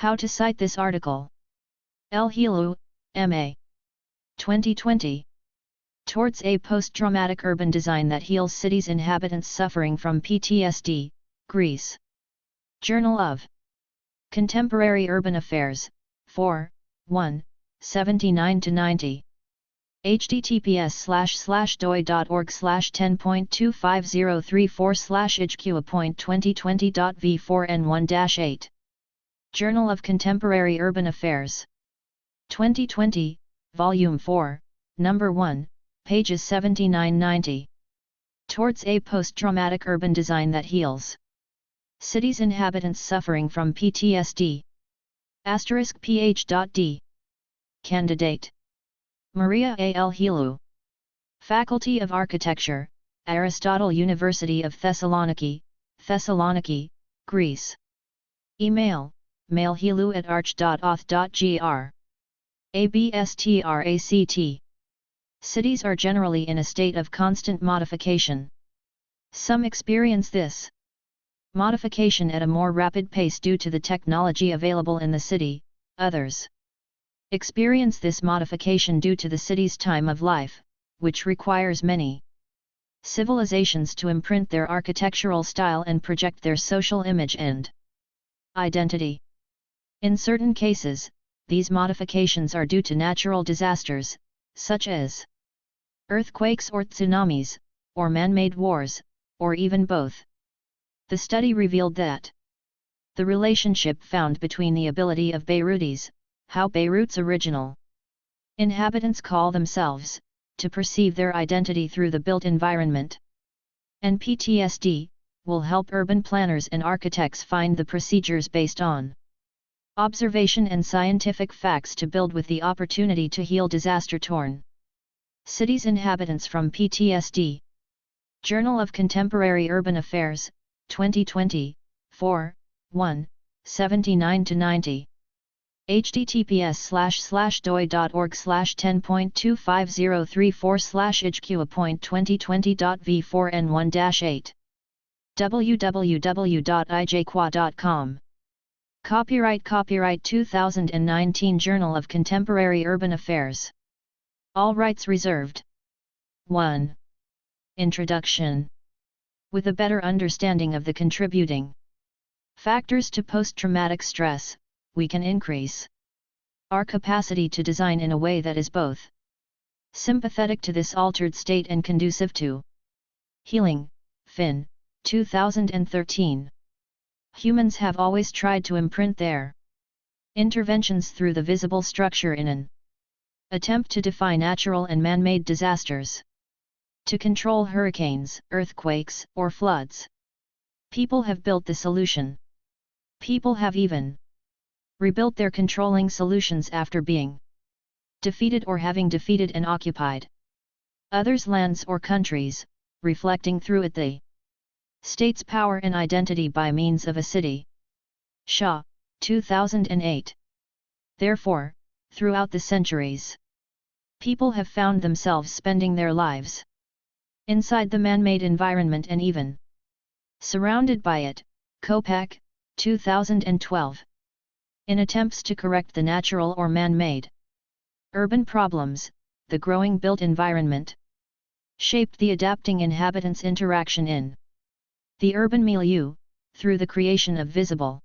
How to cite this article. HELOU, M.A. 2020. Towards a post-traumatic urban design that heals cities' inhabitants suffering from PTSD, Greece. Journal of Contemporary Urban Affairs, 4, 1, 79-90. https://doi.org/10.25034/hqa.2020.v4n1-8. Journal of Contemporary Urban Affairs. 2020, Volume 4, Number 1, pages 79-90. Towards a post-traumatic urban design that heals cities' inhabitants suffering from PTSD. *Ph.D. Candidate Maria A. L. HELOU. Faculty of Architecture, Aristotle University of Thessaloniki, Thessaloniki, Greece. Email, mailhelou@arch.auth.gr. ABSTRACT. Cities are generally in a state of constant modification. Some experience this modification at a more rapid pace due to the technology available in the city, others experience this modification due to the city's time of life, which requires many civilizations to imprint their architectural style and project their social image and identity. In certain cases, these modifications are due to natural disasters, such as earthquakes or tsunamis, or man-made wars, or even both. The study revealed that the relationship found between the ability of Beirutis, how Beirut's original inhabitants call themselves, to perceive their identity through the built environment, and PTSD, will help urban planners and architects find the procedures based on observation and scientific facts to build with the opportunity to heal disaster-torn cities' inhabitants from PTSD. Journal of Contemporary Urban Affairs, 2020, 4, 1, 79-90. https://doi.org/10.25034/hqa.2020.v4n1-8. www.ijqua.com. Copyright 2019 Journal of Contemporary Urban Affairs. All rights reserved. 1. Introduction. With a better understanding of the contributing factors to post-traumatic stress, we can increase our capacity to design in a way that is both sympathetic to this altered state and conducive to healing. Finn, 2013. Humans have always tried to imprint their interventions through the visible structure in an attempt to defy natural and man-made disasters, to control hurricanes, earthquakes, or floods. People have built the solution. People have even rebuilt their controlling solutions after being defeated or having defeated and occupied others' lands or countries, reflecting through it the state's power and identity by means of a city. Shaw, 2008. Therefore, throughout the centuries, people have found themselves spending their lives inside the man-made environment and even surrounded by it. Kopak, 2012. In attempts to correct the natural or man-made urban problems, the growing built environment shaped the adapting inhabitants' interaction in the urban milieu, through the creation of visible,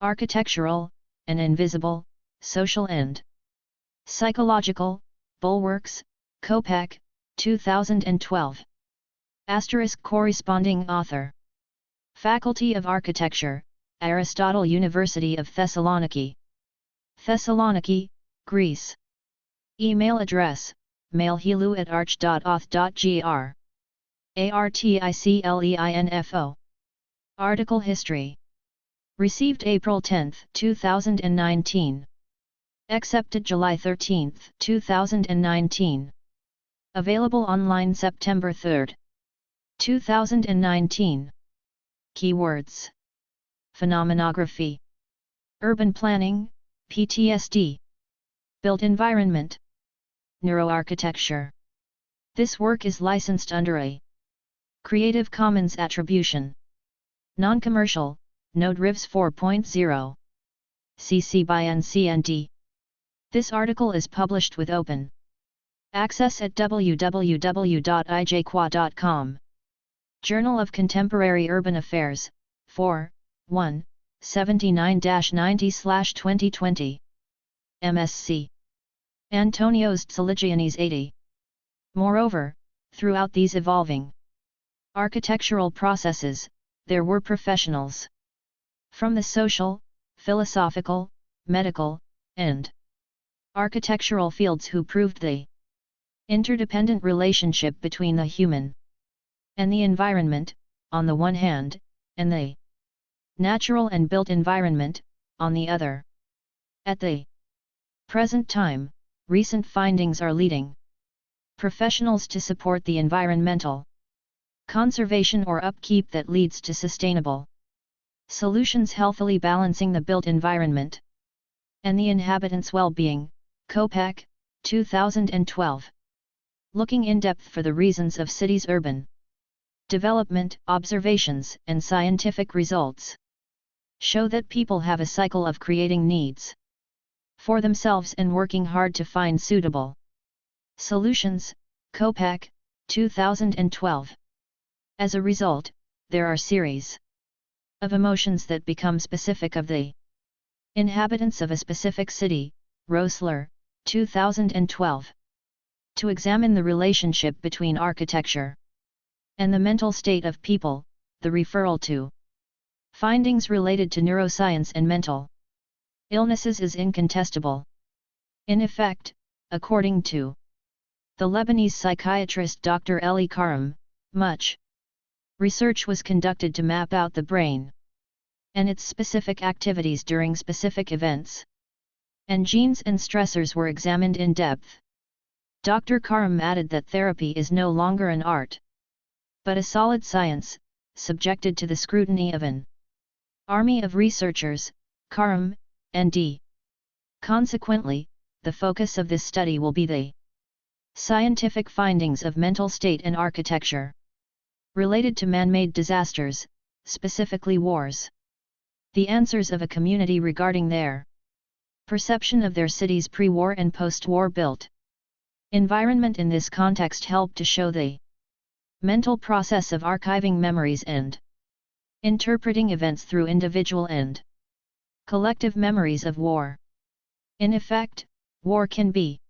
architectural, and invisible, social and psychological bulwarks. Kopak, 2012. Corresponding author. Faculty of Architecture, Aristotle University of Thessaloniki, Thessaloniki, Greece. Email address, mailhelou@arch.auth.gr. articleinfo. Article history. Received April 10, 2019. Accepted July 13, 2019. Available online September 3, 2019. Keywords. Phenomenography. Urban planning, PTSD. Built environment. Neuroarchitecture. This work is licensed under a Creative Commons Attribution. Non-commercial, Node-RIVS 4.0. CC by NCND. This article is published with open access at www.ijqua.com. Journal of Contemporary Urban Affairs, 4, 1, 79-90/2020. MSc. Antonios Tsaligiannis 80. Moreover, throughout these evolving architectural processes, there were professionals from the social, philosophical, medical, and architectural fields who proved the interdependent relationship between the human and the environment, on the one hand, and the natural and built environment, on the other. At the present time, recent findings are leading professionals to support the environmental conservation or upkeep that leads to sustainable solutions, healthily balancing the built environment and the inhabitants' well-being. Kopak, 2012. Looking in depth for the reasons of cities' urban development, observations and scientific results show that people have a cycle of creating needs for themselves and working hard to find suitable solutions. Kopak, 2012. As a result, there are series of emotions that become specific of the inhabitants of a specific city. Roessler, 2012. To examine the relationship between architecture and the mental state of people, the referral to findings related to neuroscience and mental illnesses is incontestable. In effect, according to the Lebanese psychiatrist Dr. Eli Karam, much research was conducted to map out the brain and its specific activities during specific events, and genes and stressors were examined in depth. Dr. Karam added that therapy is no longer an art, but a solid science, subjected to the scrutiny of an army of researchers. Karam, ND. Consequently, the focus of this study will be the scientific findings of mental state and architecture related to man-made disasters, specifically wars. The answers of a community regarding their perception of their city's pre-war and post-war built environment in this context help to show the mental process of archiving memories and interpreting events through individual and collective memories of war. In effect, war can be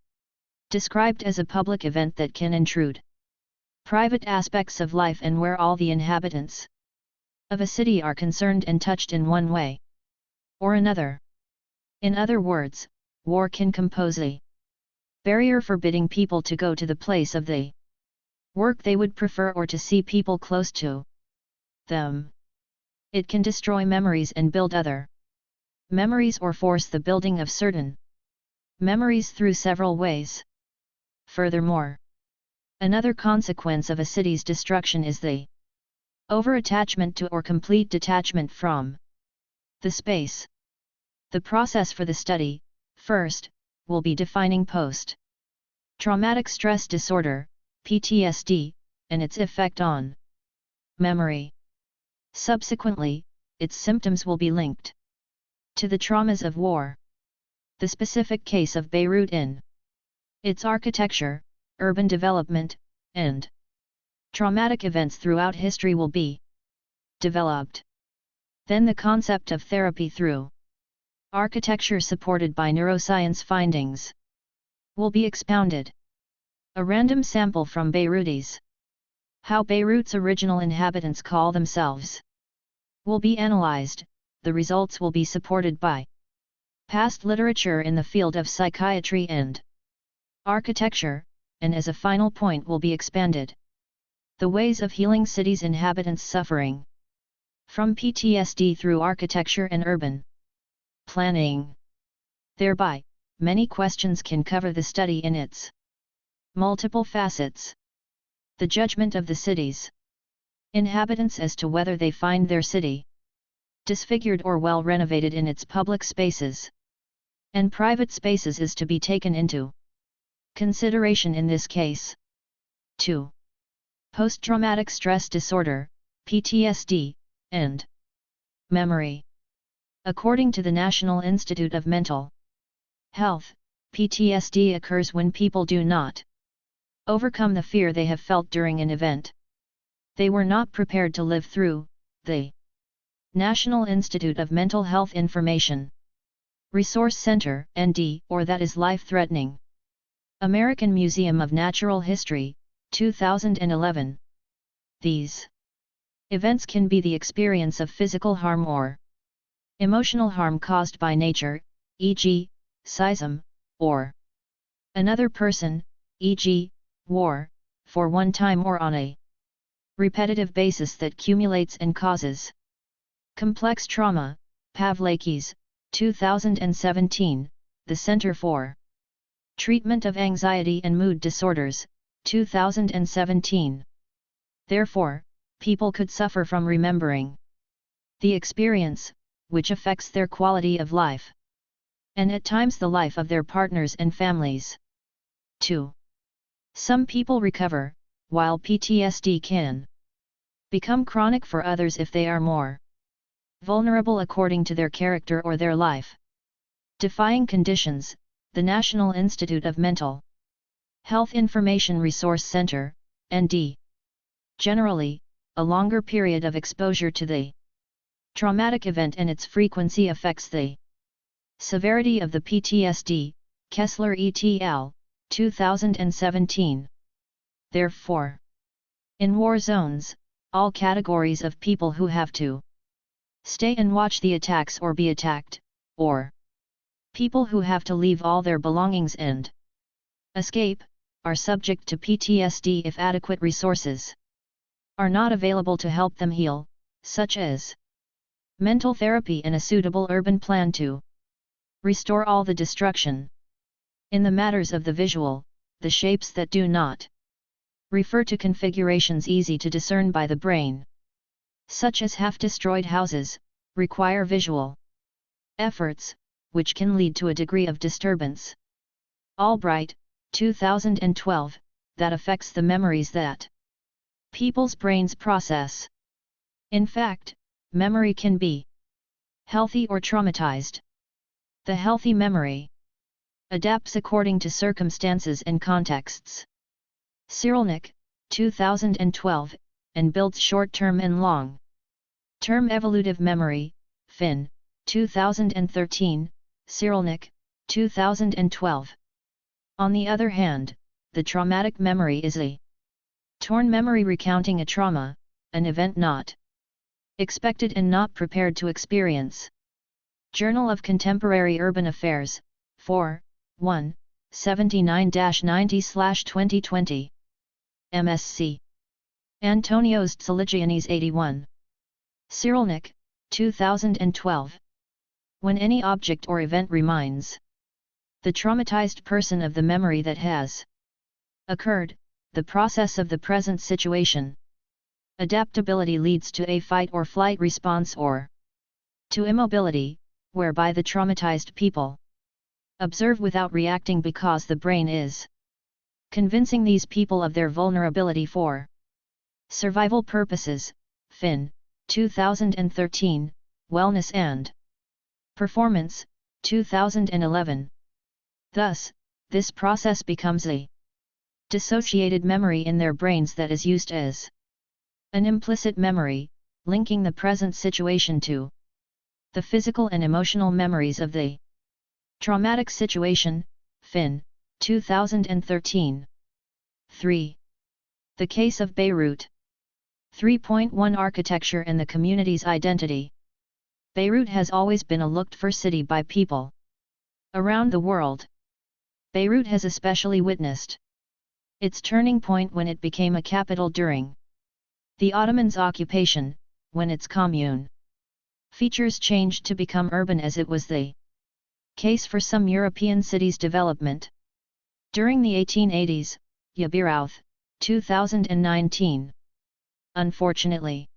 described as a public event that can intrude private aspects of life and where all the inhabitants of a city are concerned and touched in one way or another. In other words, war can compose a barrier forbidding people to go to the place of the work they would prefer or to see people close to them. It can destroy memories and build other memories or force the building of certain memories through several ways. Furthermore, another consequence of a city's destruction is the over-attachment to or complete detachment from the space. The process for the study, first, will be defining post-traumatic stress disorder, PTSD, and its effect on memory. Subsequently, its symptoms will be linked to the traumas of war. The specific case of Beirut in its architecture, urban development, and traumatic events throughout history will be developed. Then the concept of therapy through architecture supported by neuroscience findings will be expounded. A random sample from Beirutis, how Beirut's original inhabitants call themselves, will be analyzed. The results will be supported by past literature in the field of psychiatry and architecture, and as a final point will be expanded the ways of healing cities' inhabitants suffering from PTSD through architecture and urban planning. Thereby, many questions can cover the study in its multiple facets. The judgment of the city's inhabitants as to whether they find their city disfigured or well renovated in its public spaces and private spaces is to be taken into consideration in this case. 2. Post-traumatic stress disorder, PTSD, and memory. According to the National Institute of Mental Health, PTSD occurs when people do not overcome the fear they have felt during an event they were not prepared to live through. The National Institute of Mental Health Information Resource Center, ND, or that is life-threatening. American Museum of Natural History, 2011. These events can be the experience of physical harm or emotional harm caused by nature, e.g., seism, or another person, e.g., war, for one time or on a repetitive basis that accumulates and causes complex trauma. Pavlakis, 2017, The Center for Treatment of Anxiety and Mood Disorders, 2017. Therefore, people could suffer from remembering the experience, which affects their quality of life, and at times the life of their partners and families. 2. Some people recover, while PTSD can become chronic for others if they are more vulnerable according to their character or their life defying conditions. The National Institute of Mental Health Information Resource Center, ND. Generally, a longer period of exposure to the traumatic event and its frequency affects the severity of the PTSD. Kessler et al., 2017. Therefore, in war zones, all categories of people who have to stay and watch the attacks or be attacked, or people who have to leave all their belongings and escape, are subject to PTSD if adequate resources are not available to help them heal, such as mental therapy and a suitable urban plan to restore all the destruction. In the matters of the visual, the shapes that do not refer to configurations easy to discern by the brain, such as half-destroyed houses, require visual efforts, which can lead to a degree of disturbance. Albright, 2012, that affects the memories that people's brains process. In fact, memory can be healthy or traumatized. The healthy memory adapts according to circumstances and contexts. Cyrulnik, 2012, and builds short-term and long-term evolutive memory. Finn, 2013, Cyrulnik, 2012. On the other hand, the traumatic memory is a torn memory recounting a trauma, an event not expected and not prepared to experience. Journal of Contemporary Urban Affairs, 4, 1, 79-90/2020. MSc. Antonios Tsaligiannis 81. Cyrulnik, 2012. When any object or event reminds the traumatized person of the memory that has occurred, the process of the present situation. Adaptability leads to a fight or flight response or to immobility, whereby the traumatized people observe without reacting because the brain is convincing these people of their vulnerability for survival purposes. Finn, 2013, Wellness and Performance, 2011. Thus, this process becomes a dissociated memory in their brains that is used as an implicit memory, linking the present situation to the physical and emotional memories of the traumatic situation. Finn, 2013. 3. The Case of Beirut. 3.1 Architecture and the Community's Identity. Beirut has always been a looked-for city by people around the world. Beirut has especially witnessed its turning point when it became a capital during the Ottomans' occupation, when its commune features changed to become urban, as it was the case for some European cities' development. During the 1880s, Beirut, 2019. Unfortunately,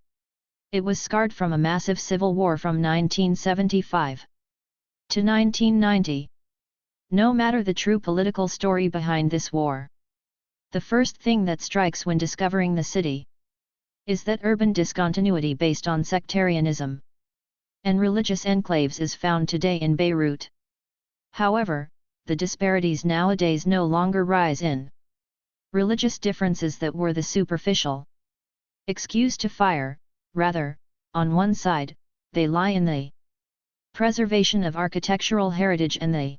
it was scarred from a massive civil war from 1975 to 1990. No matter the true political story behind this war, the first thing that strikes when discovering the city is that urban discontinuity based on sectarianism. and religious enclaves is found today in Beirut. However, the disparities nowadays no longer rise in religious differences that were the superficial excuse to fire, rather, on one side, they lie in the preservation of architectural heritage and the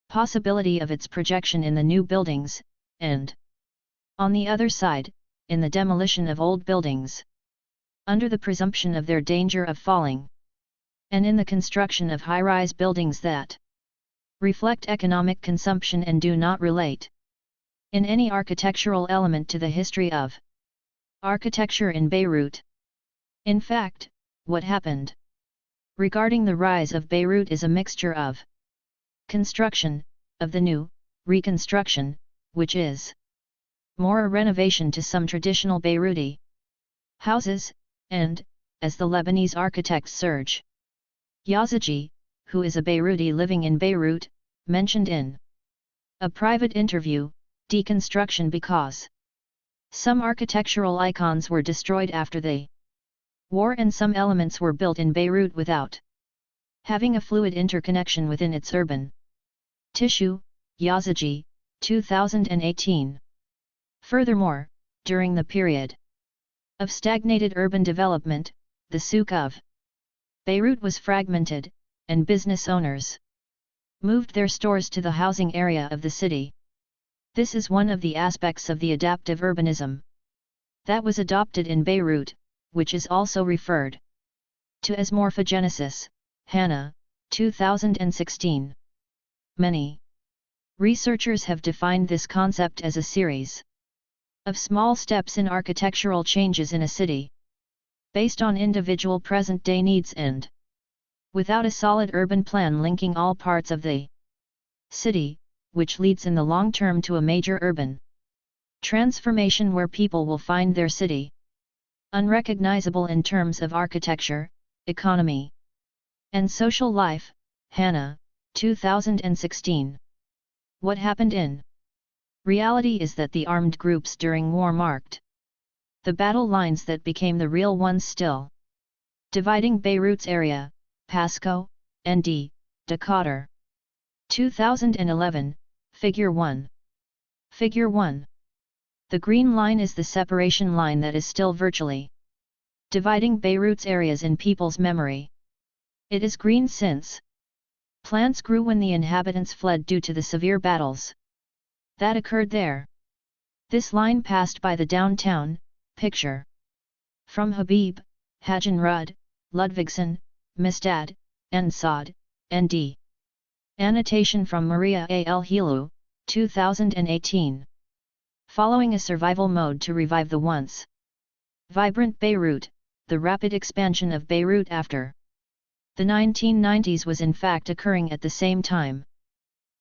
possibility of its projection in the new buildings, and, on the other side, in the demolition of old buildings, under the presumption of their danger of falling, and in the construction of high-rise buildings that reflect economic consumption and do not relate in any architectural element to the history of architecture in Beirut. In fact, what happened regarding the rise of Beirut is a mixture of construction, of the new, reconstruction, which is more a renovation to some traditional Beiruti houses, and, as the Lebanese architect Serge Yazigi, who is a Beiruti living in Beirut, mentioned in a private interview, deconstruction because some architectural icons were destroyed after the war and some elements were built in Beirut without having a fluid interconnection within its urban tissue. Yazigi, 2018. Furthermore, during the period of stagnated urban development, the souk of Beirut was fragmented, and business owners moved their stores to the housing area of the city. This is one of the aspects of the adaptive urbanism that was adopted in Beirut, which is also referred to as morphogenesis. Hannah, 2016. Many researchers have defined this concept as a series of small steps in architectural changes in a city, based on individual present-day needs and without a solid urban plan linking all parts of the city, which leads in the long term to a major urban transformation where people will find their city unrecognizable in terms of architecture, economy, and social life. Hannah, 2016. What happened in reality is that the armed groups during war marked the battle lines that became the real ones still dividing Beirut's area. Pasco, N.D., Decatur. 2011, Figure 1. Figure 1. The green line is the separation line that is still virtually dividing Beirut's areas in people's memory. It is green since plants grew when the inhabitants fled due to the severe battles that occurred there. This line passed by the downtown. Picture from Habib, Hagenrud, Ludvigsen, Mistad, Nsad, N.D. Annotation from Maria A.L. HELOU, 2018. Following a survival mode to revive the once vibrant Beirut, the rapid expansion of Beirut after the 1990s was in fact occurring at the same time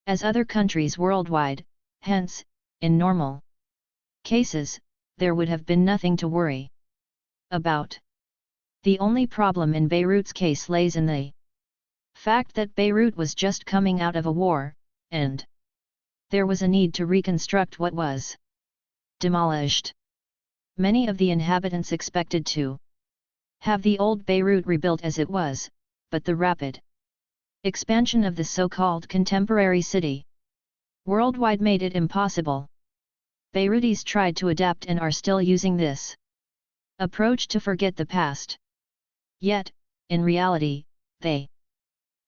as other countries worldwide. Hence, in normal cases, there would have been nothing to worry about. The only problem in Beirut's case lays in the fact that Beirut was just coming out of a war, and there was a need to reconstruct what was demolished. Many of the inhabitants expected to have the old Beirut rebuilt as it was, but the rapid expansion of the so-called contemporary city worldwide made it impossible. Beirutis tried to adapt and are still using this approach to forget the past. Yet, in reality, the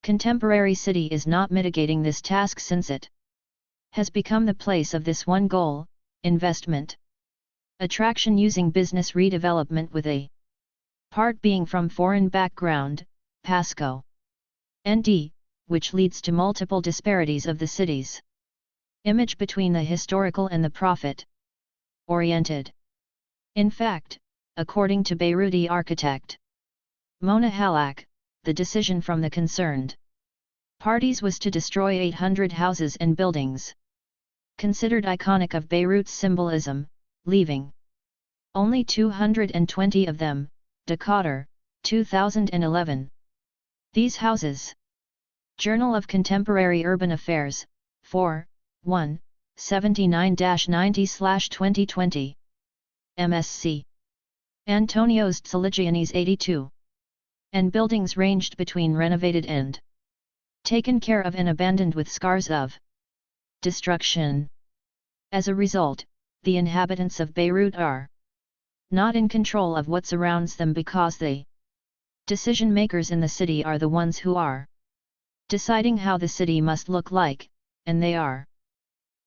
contemporary city is not mitigating this task since it has become the place of this one goal, investment. Attraction using business redevelopment with a part being from foreign background, Pasco. N.D., which leads to multiple disparities of the city's image between the historical and the profit-oriented. In fact, according to Beiruti architect Mona Halak, the decision from the concerned parties was to destroy 800 houses and buildings considered iconic of Beirut's symbolism, leaving only 220 of them. Decatur, 2011. These houses. Journal of Contemporary Urban Affairs, 4, 1, 79-90/2020. MSc. Antonios Tsaligiannis 82. and buildings ranged between renovated and taken care of and abandoned with scars of destruction. As a result, the inhabitants of Beirut are not in control of what surrounds them because the decision makers in the city are the ones who are deciding how the city must look like, and they are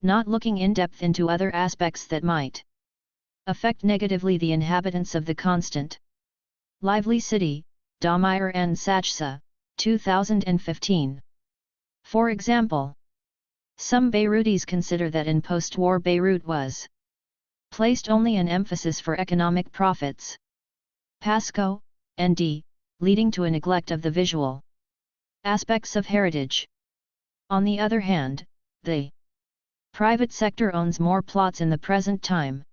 not looking in depth into other aspects that might affect negatively the inhabitants of the constant lively city. Damir and Sachsa, 2015. For example, some Beirutis consider that in post-war Beirut was placed only an emphasis for economic profits. Pasco, N.D., leading to a neglect of the visual aspects of heritage. On the other hand, the private sector owns more plots in the present time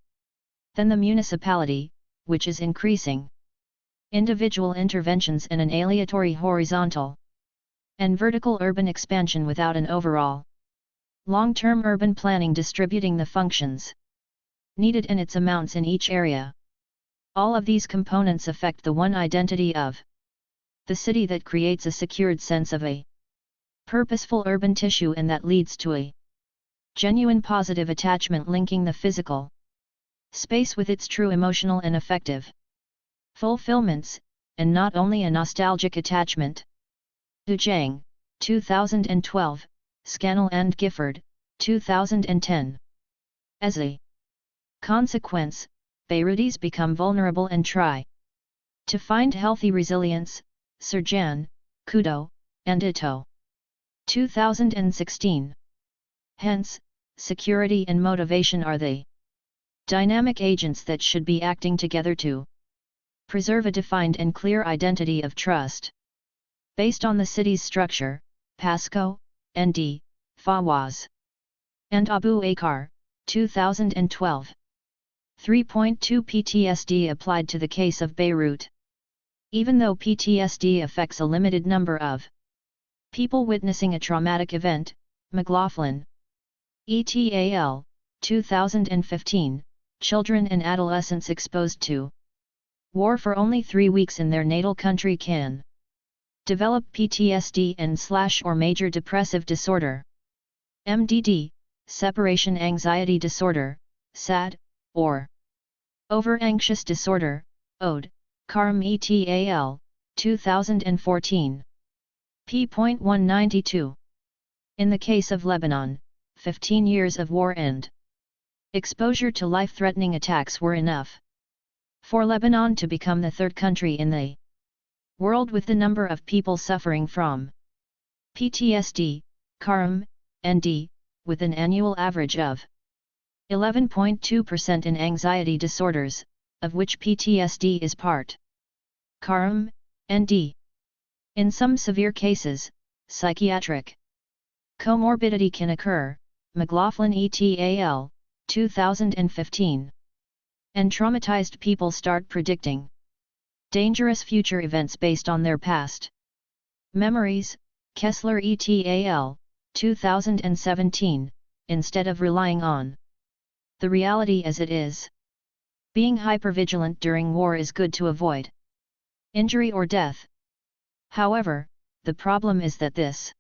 than the municipality, which is increasing individual interventions in an aleatory horizontal and vertical urban expansion without an overall long-term urban planning distributing the functions needed and its amounts in each area. All of these components affect the one identity of the city that creates a secured sense of a purposeful urban tissue, and that leads to a genuine positive attachment linking the physical space with its true emotional and affective fulfillments, and not only a nostalgic attachment. Zhang, 2012, Scannell and Gifford, 2010. As a consequence, Beirutis become vulnerable and try to find healthy resilience. Serjan, Kudo, and Ito. 2016. Hence, security and motivation are the dynamic agents that should be acting together to preserve a defined and clear identity of trust. Based on the city's structure, Pasco, N.D., Fawaz, and Abu Akar, 2012. 3.2 Ptsd applied to the case of Beirut. Even though Ptsd affects a limited number of people witnessing a traumatic event, McLaughlin, et al., 2015, children and adolescents exposed to war for only 3 weeks in their natal country can develop PTSD and/or major depressive disorder, MDD, separation anxiety disorder, SAD, or over-anxious disorder, OD, Karam et al., 2014. p.192. In the case of Lebanon, 15 years of war and exposure to life-threatening attacks were enough for Lebanon to become the third country in the world with the number of people suffering from PTSD, Karam, ND, with an annual average of 11.2% in anxiety disorders, of which PTSD is part. Karam, ND. In some severe cases, psychiatric comorbidity can occur, McLaughlin et al., 2015. And traumatized people start predicting dangerous future events based on their past memories, Kessler et al., 2017, instead of relying on the reality as it is. Being hypervigilant during war is good to avoid injury or death. However, the problem is that this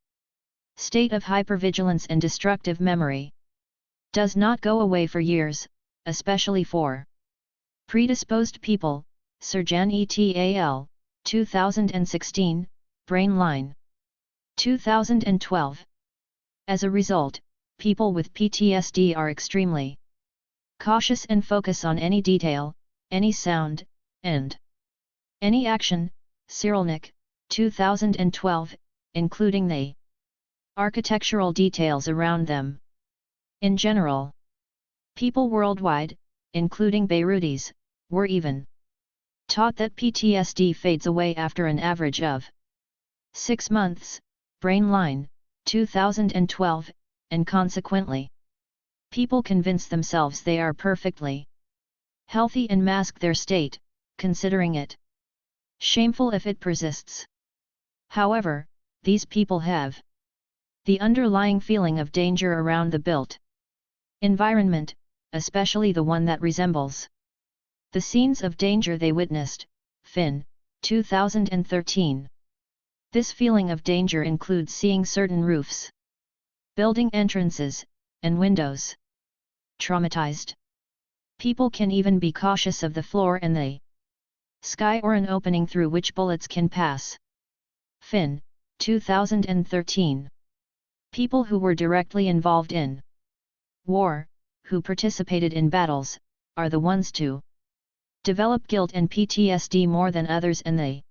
state of hypervigilance and destructive memory does not go away for years, especially for predisposed people. Serjan et al., 2016, Brain Line. 2012. As a result, people with PTSD are extremely cautious and focus on any detail, any sound, and any action. Cyrulnik, 2012, including the architectural details around them. In general, people worldwide, including Beirutis, were even taught that PTSD fades away after an average of 6 months, Brain Line, 2012, and consequently, people convince themselves they are perfectly healthy and mask their state, considering it shameful if it persists. However, these people have the underlying feeling of danger around the built environment, especially the one that resembles the scenes of danger they witnessed. Finn, 2013. This feeling of danger includes seeing certain roofs, building entrances, and windows. Traumatized. People can even be cautious of the floor and the sky or an opening through which bullets can pass. Finn, 2013. People who were directly involved in war, who participated in battles, are the ones to develop guilt and PTSD more than others, and the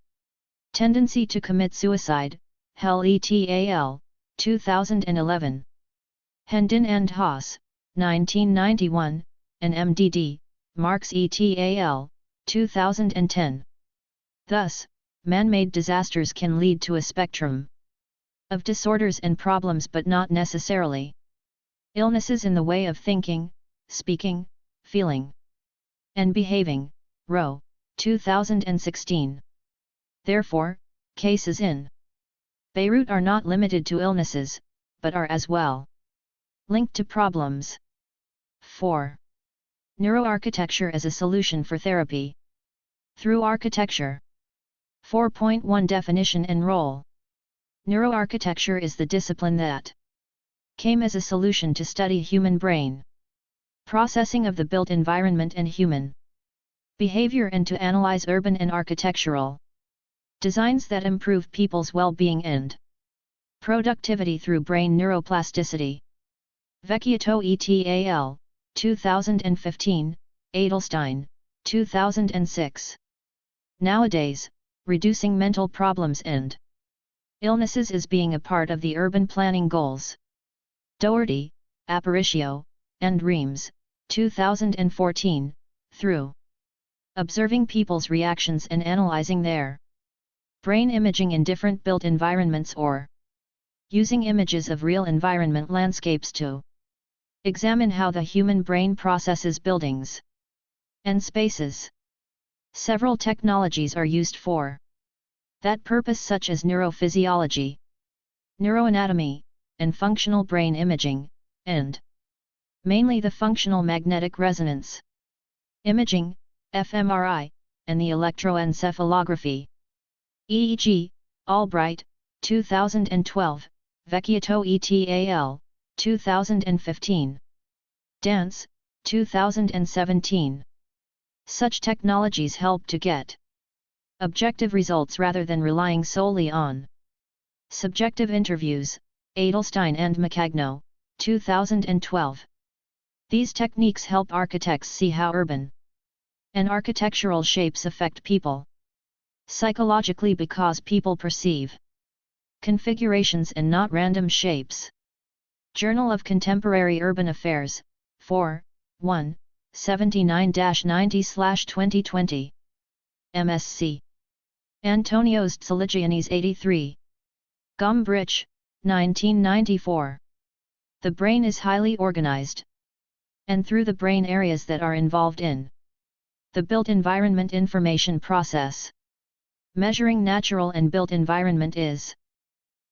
tendency to commit suicide. HELOU, 2011. Hendon and Haas, 1991, and MDD, Marx et al., 2010. Thus, man-made disasters can lead to a spectrum of disorders and problems, but not necessarily illnesses in the way of thinking, speaking, feeling, and behaving. Rowe, 2016. Therefore, cases in Beirut are not limited to illnesses, but are as well linked to problems. 4. Neuroarchitecture as a solution for therapy through architecture. 4.1 Definition and role. Neuroarchitecture is the discipline that came as a solution to study human brain processing of the built environment and human behavior, and to analyze urban and architectural designs that improve people's well-being and productivity through brain neuroplasticity. Vecchiato et al., 2015, Edelstein, 2006. Nowadays, reducing mental problems and illnesses is being a part of the urban planning goals. Doherty, Aparicio, and Reams, 2014, through observing people's reactions and analyzing their brain imaging in different built environments, or using images of real environment landscapes to examine how the human brain processes buildings and spaces. Several technologies are used for that purpose, such as neurophysiology, neuroanatomy, and functional brain imaging, and mainly the functional magnetic resonance imaging, fMRI, and the electroencephalography. EEG, Albright, 2012, Vecchiato et al., 2015. Dance, 2017. Such technologies help to get objective results rather than relying solely on subjective interviews. Edelstein and Macagno, 2012. These techniques help architects see how urban and architectural shapes affect people psychologically, because people perceive configurations and not random shapes. Journal of Contemporary Urban Affairs, 4, 1, 79-90/2020. MSc. Antonios Tsiligiannis 83. Gombrich, 1994. The brain is highly organized, and through the brain areas that are involved in the built environment information process, measuring natural and built environment is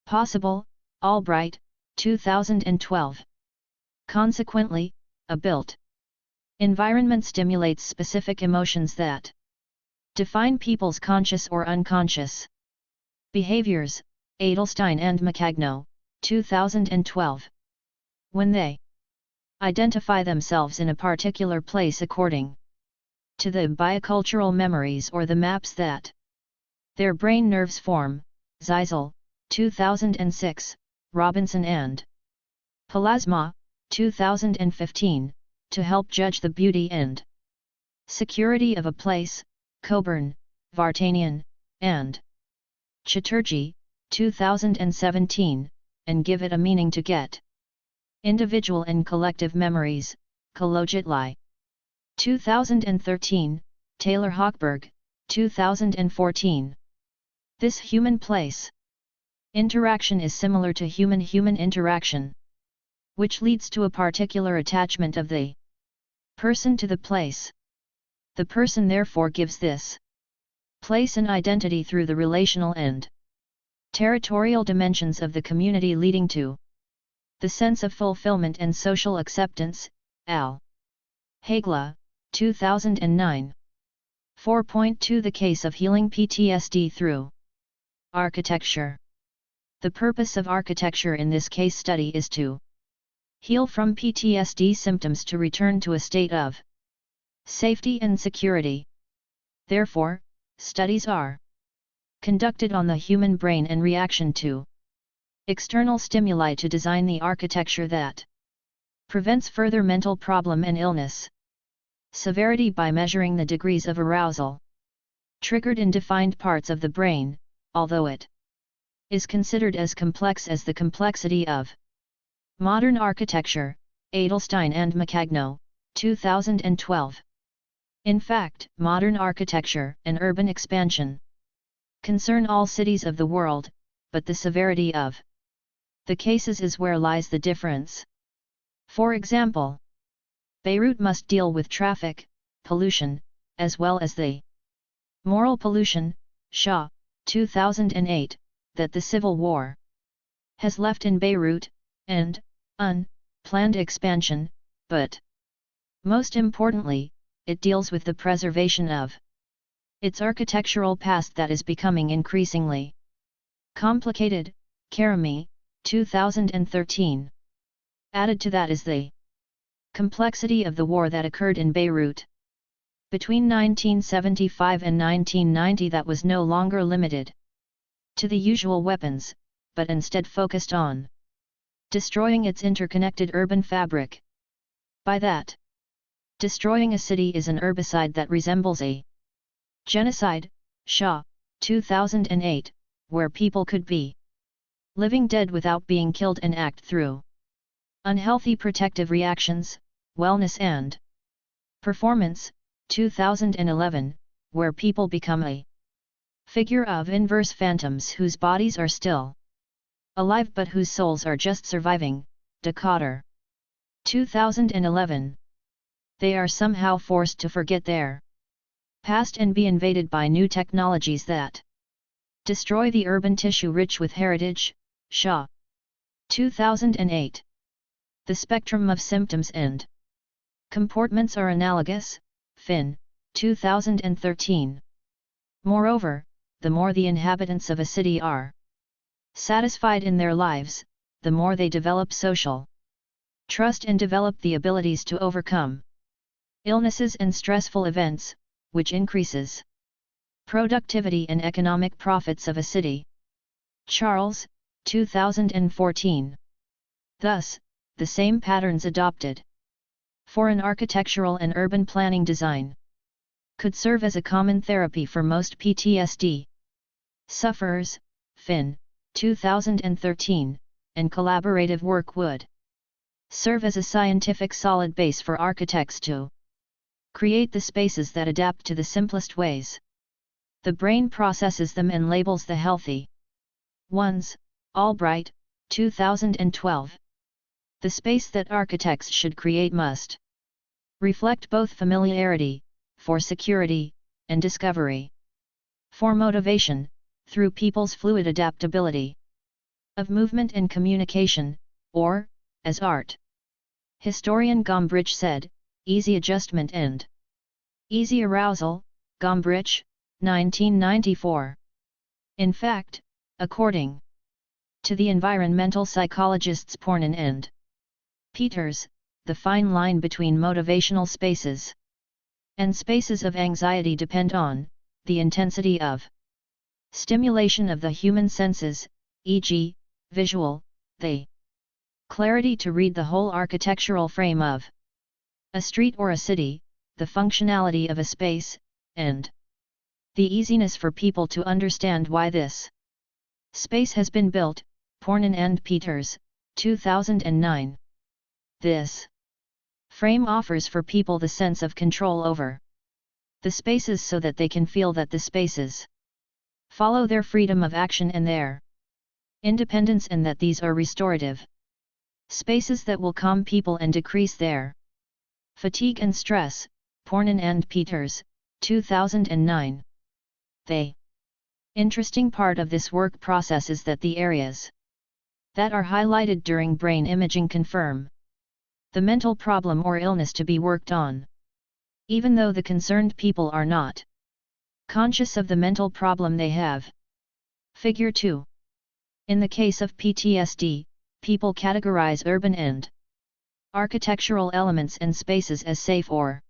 possible. Albright, 2012. Consequently, a built environment stimulates specific emotions that define people's conscious or unconscious behaviors. Edelstein and Macagno, 2012. When they identify themselves in a particular place according to the biocultural memories or the maps that their brain nerves form. Zeisel, 2006, Robinson and Plasma, 2015, to help judge the beauty and security of a place. Coburn, Vartanian, and Chatterjee, 2017, and give it a meaning to get individual and collective memories. Kologitli, 2013, Taylor Hochberg, 2014. This human-place interaction is similar to human-human interaction, which leads to a particular attachment of the person to the place. The person therefore gives this place an identity through the relational and territorial dimensions of the community, leading to the sense of fulfillment and social acceptance. Al. Hagla, 2009. 4.2 The case of healing PTSD through architecture. The purpose of architecture in this case study is to heal from PTSD symptoms to return to a state of safety and security. Therefore, studies are conducted on the human brain and reaction to external stimuli to design the architecture that prevents further mental problem and illness severity by measuring the degrees of arousal triggered in defined parts of the brain, although it is considered as complex as the complexity of modern architecture. Edelstein and Macagno, 2012. In fact, modern architecture and urban expansion concern all cities of the world, but the severity of the cases is where lies the difference. For example, Beirut must deal with traffic, pollution, as well as the moral pollution, Shah, 2008, that the civil war has left in Beirut, and unplanned expansion, but most importantly, it deals with the preservation of its architectural past that is becoming increasingly complicated. Karami, 2013. Added to that is the complexity of the war that occurred in Beirut between 1975 and 1990 that was no longer limited to the usual weapons, but instead focused on destroying its interconnected urban fabric. By that, destroying a city is an herbicide that resembles a genocide. Shah, 2008, where people could be living dead without being killed and act through unhealthy protective reactions, wellness and performance. 2011, where people become a figure of inverse phantoms whose bodies are still alive but whose souls are just surviving. Decoder, 2011. They are somehow forced to forget their past and be invaded by new technologies that destroy the urban tissue rich with heritage. Shah, 2008. The spectrum of symptoms and comportments are analogous. Finn, 2013. Moreover, the more the inhabitants of a city are satisfied in their lives, the more they develop social trust and develop the abilities to overcome illnesses and stressful events, which increases productivity and economic profits of a city. Charles, 2014. Thus, the same patterns adopted for an architectural and urban planning design could serve as a common therapy for most PTSD sufferers. Finn, 2013, and collaborative work would serve as a scientific solid base for architects to create the spaces that adapt to the simplest ways the brain processes them and labels the healthy ones. Albright, 2012. The space that architects should create must reflect both familiarity, for security, and discovery, for motivation, through people's fluid adaptability of movement and communication, or, as art. Historian Gombrich said, easy adjustment and easy arousal. Gombrich, 1994. In fact, according to the environmental psychologists Pornin and Peters, the fine line between motivational spaces and spaces of anxiety depend on the intensity of stimulation of the human senses, e.g., visual, the clarity to read the whole architectural frame of a street or a city, the functionality of a space, and the easiness for people to understand why this space has been built. Pornin and Peters, 2009. This frame offers for people the sense of control over the spaces so that they can feel that the spaces follow their freedom of action and their independence, and that these are restorative spaces that will calm people and decrease their fatigue and stress. Pornin and Peters, 2009. The interesting part of this work process is that the areas that are highlighted during brain imaging confirm the mental problem or illness to be worked on, even though the concerned people are not Conscious of the mental problem they have. Figure 2. In the case of PTSD, people categorize urban and architectural elements and spaces as safe or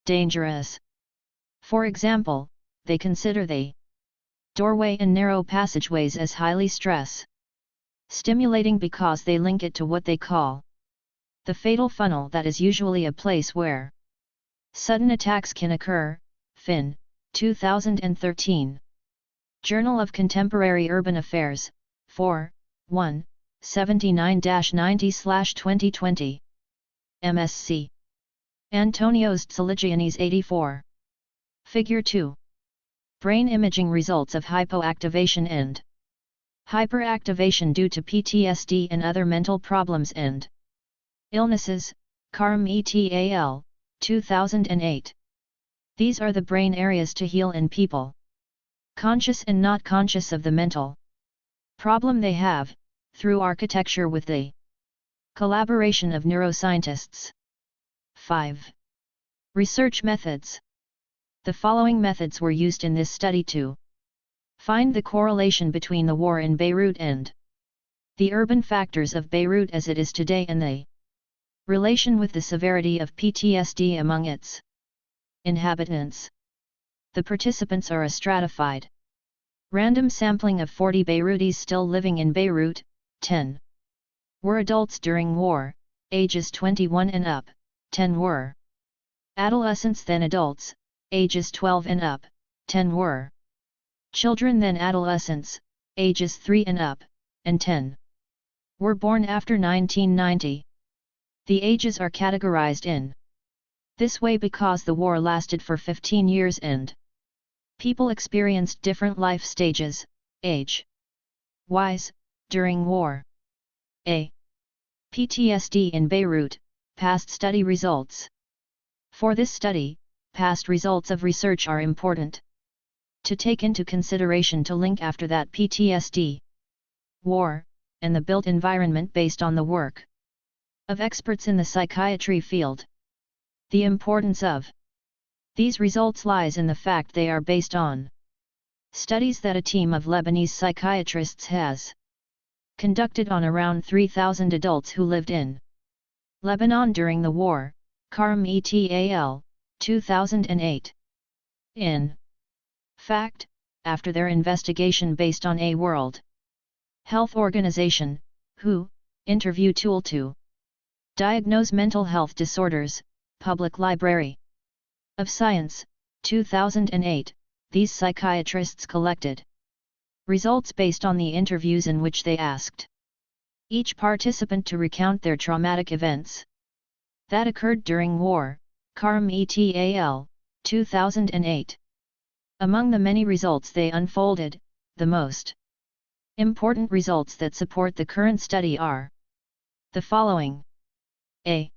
dangerous. For example, they consider the doorway and narrow passageways as highly stress-stimulating because they link it to what they call the fatal funnel, that is usually a place where sudden attacks can occur. Finn, 2013. Journal of Contemporary Urban Affairs, 4, 1, 79-90/2020. MSc. Antonios Tsaligiannis 84. Figure 2. Brain imaging results of hypoactivation and hyperactivation due to PTSD and other mental problems and illnesses, Karim et al., 2008. These are the brain areas to heal in people conscious and not conscious of the mental problem they have, through architecture with the collaboration of neuroscientists. 5. Research methods. The following methods were used in this study to find the correlation between the war in Beirut and the urban factors of Beirut as it is today and the relation with the severity of PTSD among its inhabitants. The participants are a stratified random sampling of 40 Beirutis still living in Beirut. 10 were adults during war, ages 21 and up, 10 were adolescents then adults, ages 12 and up, 10 were children then adolescents, ages 3 and up, and 10 were born after 1990. The ages are categorized in this way because the war lasted for 15 years and people experienced different life stages, age-wise, during war. A. PTSD in Beirut, past study results. For this study, past results of research are important to take into consideration to link after that PTSD, war, and the built environment based on the work of experts in the psychiatry field. The importance of these results lies in the fact they are based on studies that a team of Lebanese psychiatrists has conducted on around 3,000 adults who lived in Lebanon during the war, Karim et al., 2008. In fact, after their investigation based on a World Health Organization, WHO, interview tool to diagnose mental health disorders, Public Library of Science, 2008, these psychiatrists collected results based on the interviews in which they asked each participant to recount their traumatic events that occurred during war, Karim et al., 2008. Among the many results they unfolded, the most important results that support the current study are the following. A.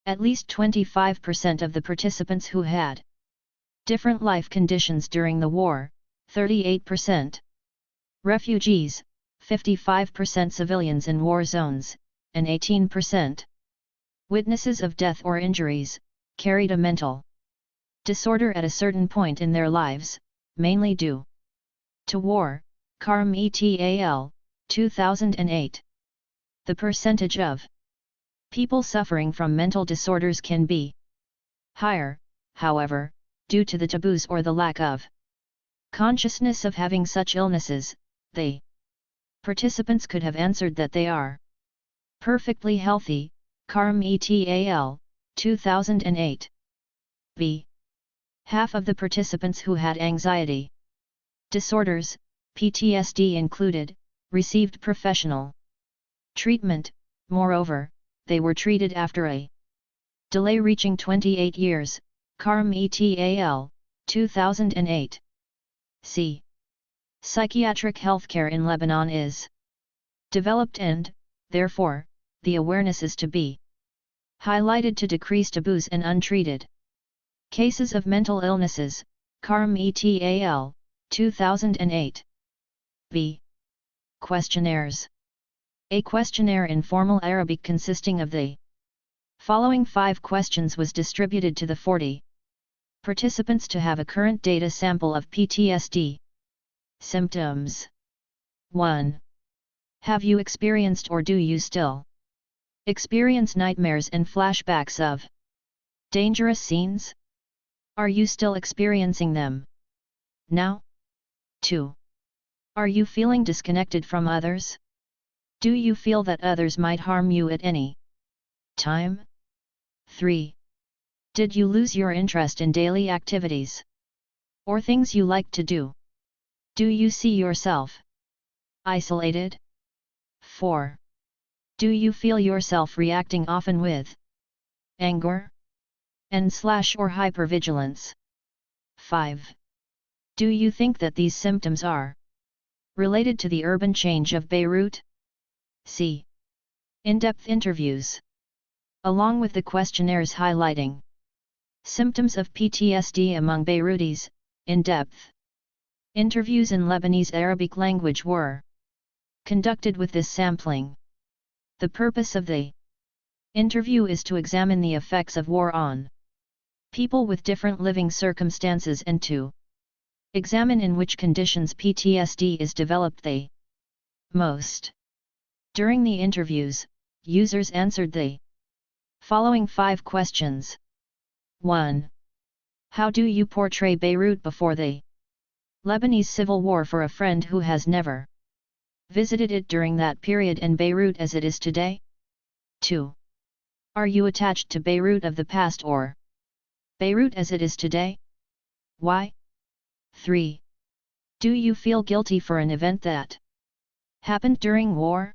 At least 25% of the participants who had different life conditions during the war, 38%. Refugees, 55% civilians in war zones, and 18%. Witnesses of death or injuries, carried a mental disorder at a certain point in their lives, mainly due to war, Karim et al., 2008. The percentage of people suffering from mental disorders can be higher, however, due to the taboos or the lack of consciousness of having such illnesses. The participants could have answered that they are perfectly healthy, Karim et al., 2008. B. Half of the participants who had anxiety disorders, PTSD included, received professional treatment. Moreover, they were treated after a delay reaching 28 years, Karim et al., 2008. C. Psychiatric healthcare in Lebanon is developed and, therefore, the awareness is to be highlighted to decrease taboos and untreated cases of mental illnesses, Karim et al., 2008. B. Questionnaires. A questionnaire in formal Arabic consisting of the following 5 questions was distributed to the 40 Participants to have a current data sample of PTSD. Symptoms. 1. Have you experienced or do you still experience nightmares and flashbacks of dangerous scenes? Are you still experiencing them now? 2. Are you feeling disconnected from others? Do you feel that others might harm you at any time? 3. Did you lose your interest in daily activities or things you like to do? Do you see yourself isolated? 4. Do you feel yourself reacting often with anger and/or hypervigilance? 5. Do you think that these symptoms are related to the urban change of Beirut? C. In-depth interviews. Along with the questionnaires highlighting symptoms of PTSD among Beirutis, in-depth interviews in Lebanese Arabic language were conducted with this sampling. The purpose of the interview is to examine the effects of war on people with different living circumstances and to examine in which conditions PTSD is developed the most. During the interviews, users answered the following 5 questions. 1. How do you portray Beirut before the Lebanese civil war for a friend who has never visited it during that period and Beirut as it is today? 2. Are you attached to Beirut of the past or Beirut as it is today? Why? 3. Do you feel guilty for an event that happened during war?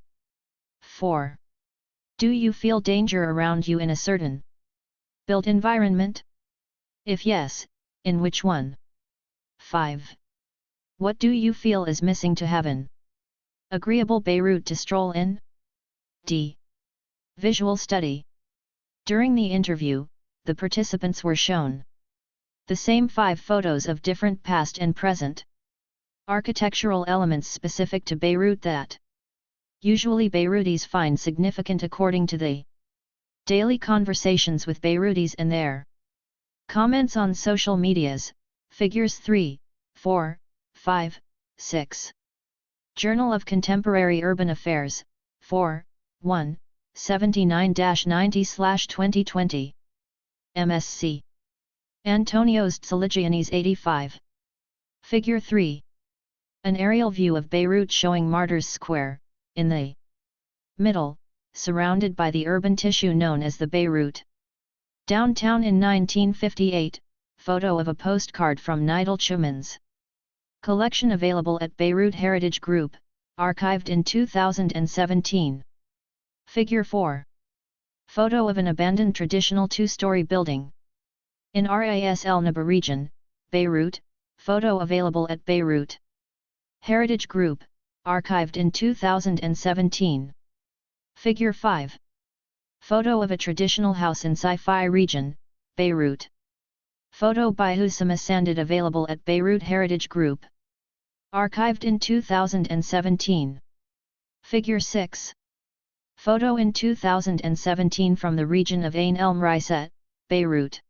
4. Do you feel danger around you in a certain built environment? If yes, in which one? 5. What do you feel is missing to have an agreeable Beirut to stroll in? D. Visual study. During the interview, the participants were shown the same 5 photos of different past and present architectural elements specific to Beirut that usually Beirutis find significant according to the daily conversations with Beirutis and their comments on social medias. Figures 3, 4, 5, 6. Journal of Contemporary Urban Affairs, 4, 1, 79-90/2020. MSc. Antonios Tsaligiannis 85. Figure 3. An aerial view of Beirut showing Martyrs Square, in the middle, surrounded by the urban tissue known as the Beirut downtown in 1958, photo of a postcard from Untitled Chapter's collection available at Beirut Heritage Group, archived in 2017. Figure 4. Photo of an abandoned traditional 2-story building in Ras El Naba region, Beirut, photo available at Beirut Heritage Group, archived in 2017. Figure 5. Photo of a traditional house in Sci-Fi region, Beirut. Photo by Hussam Asandid available at Beirut Heritage Group. Archived in 2017. Figure 6. Photo in 2017 from the region of Ain El Mriset, Beirut.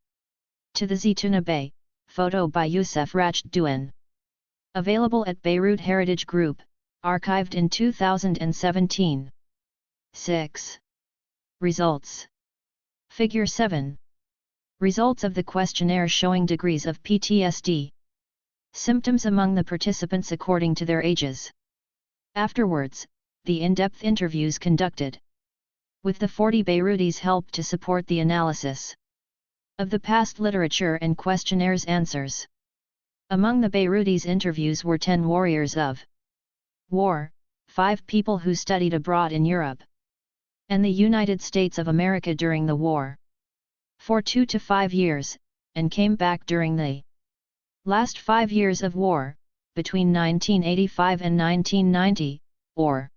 To the Zaytuna Bay, photo by Youssef Rajd Douan. Available at Beirut Heritage Group, archived in 2017. 6. Results. Figure 7. Results of the questionnaire showing degrees of PTSD symptoms among the participants according to their ages. Afterwards, the in-depth interviews conducted with the 40 Beirutis helped to support the analysis of the past literature and questionnaires answers. Among the Beirutis interviews were 10 warriors of war, 5 people who studied abroad in Europe and the United States of America during the war for 2 to 5 years, and came back during the last 5 years of war, between 1985 and 1990, or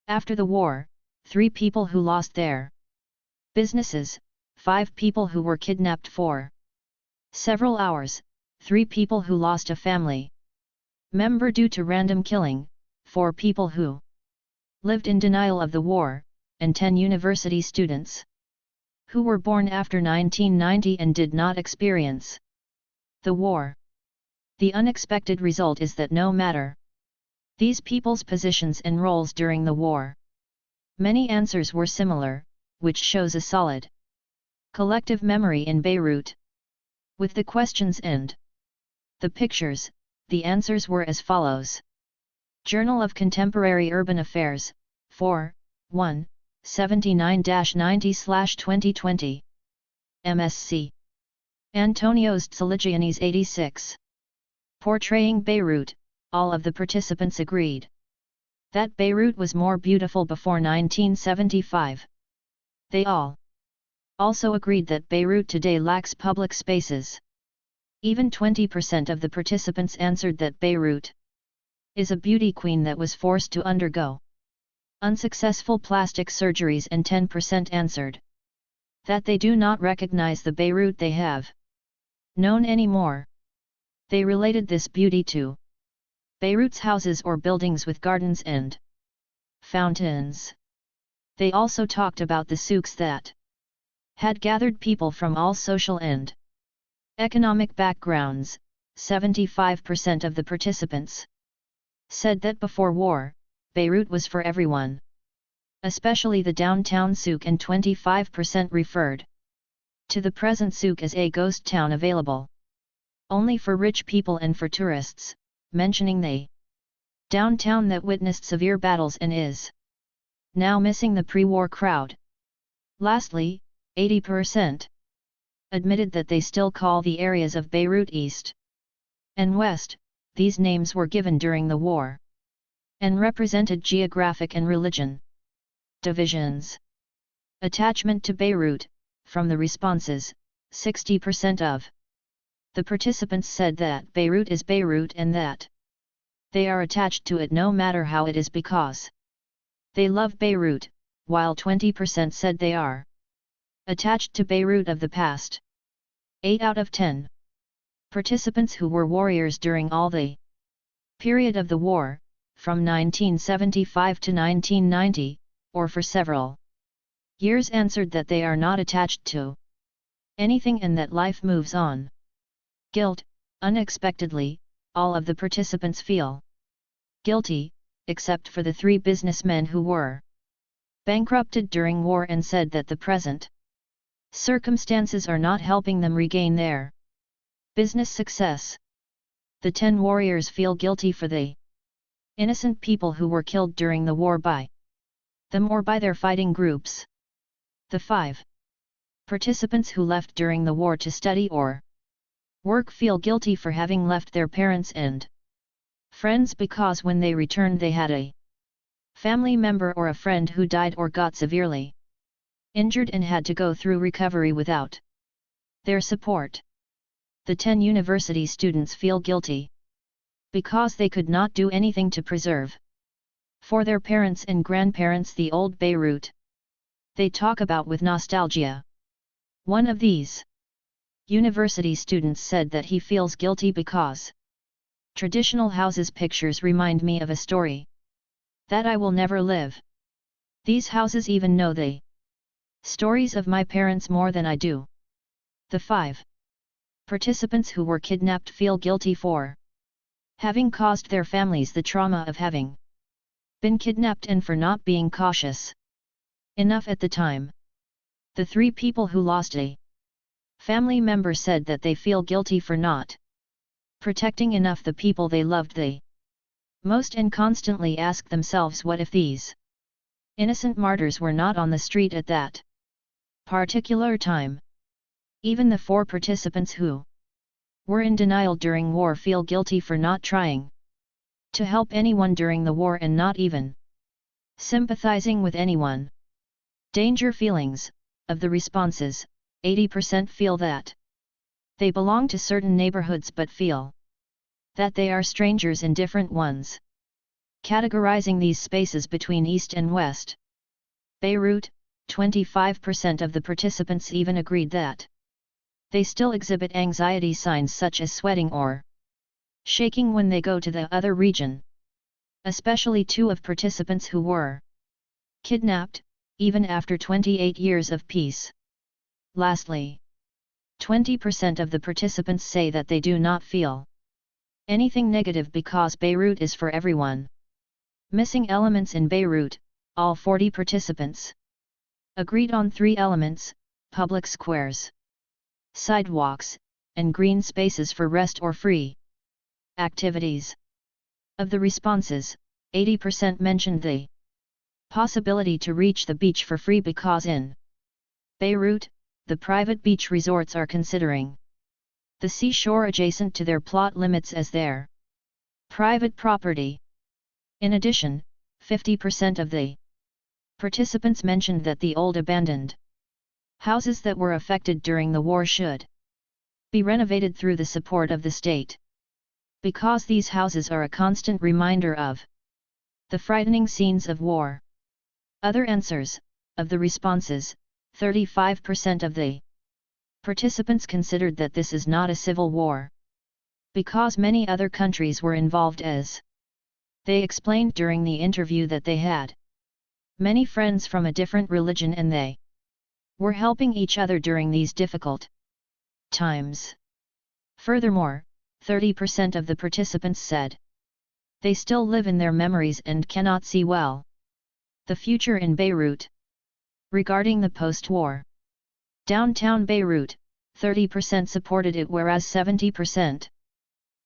after the war, 3 people who lost their businesses, 5 people who were kidnapped for several hours, 3 people who lost a family member due to random killing, 4 people who lived in denial of the war, and 10 university students who were born after 1990 and did not experience The war. The unexpected result is that no matter these people's positions and roles during the war, many answers were similar, which shows a solid collective memory in Beirut. With the questions and the pictures, the answers were as follows. Journal of Contemporary Urban Affairs, 4/1, 79-90/2020. MSc. Antonios Tsaligiannis 86. Portraying Beirut, all of the participants agreed that Beirut was more beautiful before 1975. They all also agreed that Beirut today lacks public spaces. Even 20% of the participants answered that Beirut is a beauty queen that was forced to undergo unsuccessful plastic surgeries, and 10% answered that they do not recognize the Beirut they have known anymore. They related this beauty to Beirut's houses or buildings with gardens and fountains. They also talked about the souks that had gathered people from all social and economic backgrounds. 75% of the participants said that before war, Beirut was for everyone, especially the downtown souk, and 25% referred to the present souk as a ghost town available only for rich people and for tourists, mentioning the downtown that witnessed severe battles and is now missing the pre-war crowd. Lastly, 80% admitted that they still call the areas of Beirut East and West. These names were given during the war and represented geographic and religion divisions. Attachment to Beirut. From the responses, 60% of the participants said that Beirut is Beirut and that they are attached to it no matter how it is because they love Beirut, while 20% said they are attached to Beirut of the past. 8 out of 10 participants who were warriors during all the period of the war, from 1975 to 1990, or for several years, answered that they are not attached to anything and that life moves on. Guilt. Unexpectedly, all of the participants feel guilty, except for the 3 businessmen who were bankrupted during war and said that the present circumstances are not helping them regain their business success. The 10 warriors feel guilty for the innocent people who were killed during the war by them or by their fighting groups. The 5 participants who left during the war to study or work feel guilty for having left their parents and friends because when they returned they had a family member or a friend who died or got severely injured and had to go through recovery without their support. The 10 university students feel guilty because they could not do anything to preserve for their parents and grandparents the old Beirut they talk about with nostalgia. One of these university students said that he feels guilty because traditional houses pictures remind me of a story that I will never live. These houses even know the stories of my parents more than I do. The 5 participants who were kidnapped feel guilty for having caused their families the trauma of having been kidnapped and for not being cautious enough at the time. The 3 people who lost a family member said that they feel guilty for not protecting enough the people they loved the most and constantly ask themselves what if these innocent martyrs were not on the street at that particular time. Even the 4 participants who were in denial during war feel guilty for not trying to help anyone during the war and not even sympathizing with anyone. Danger feelings. Of the responses, 80% feel that they belong to certain neighborhoods but feel that they are strangers in different ones. Categorizing these spaces between East and West Beirut, 25% of the participants even agreed that they still exhibit anxiety signs such as sweating or shaking when they go to the other region. Especially 2 of participants who were kidnapped, even after 28 years of peace. Lastly, 20% of the participants say that they do not feel anything negative because Beirut is for everyone. Missing elements in Beirut, all 40 participants agreed on 3 elements: public squares, sidewalks, and green spaces for rest or free activities. Of the responses, 80% mentioned the possibility to reach the beach for free because in Beirut, the private beach resorts are considering the seashore adjacent to their plot limits as their private property. In addition, 50% of the participants mentioned that the old abandoned houses that were affected during the war should be renovated through the support of the state, because these houses are a constant reminder of the frightening scenes of war. Other answers: of the responses, 35% of the participants considered that this is not a civil war, because many other countries were involved, as they explained during the interview that they had many friends from a different religion and they were helping each other during these difficult times. Furthermore, 30% of the participants said they still live in their memories and cannot see well the future in Beirut. Regarding the post-war downtown Beirut, 30% supported it, whereas 70%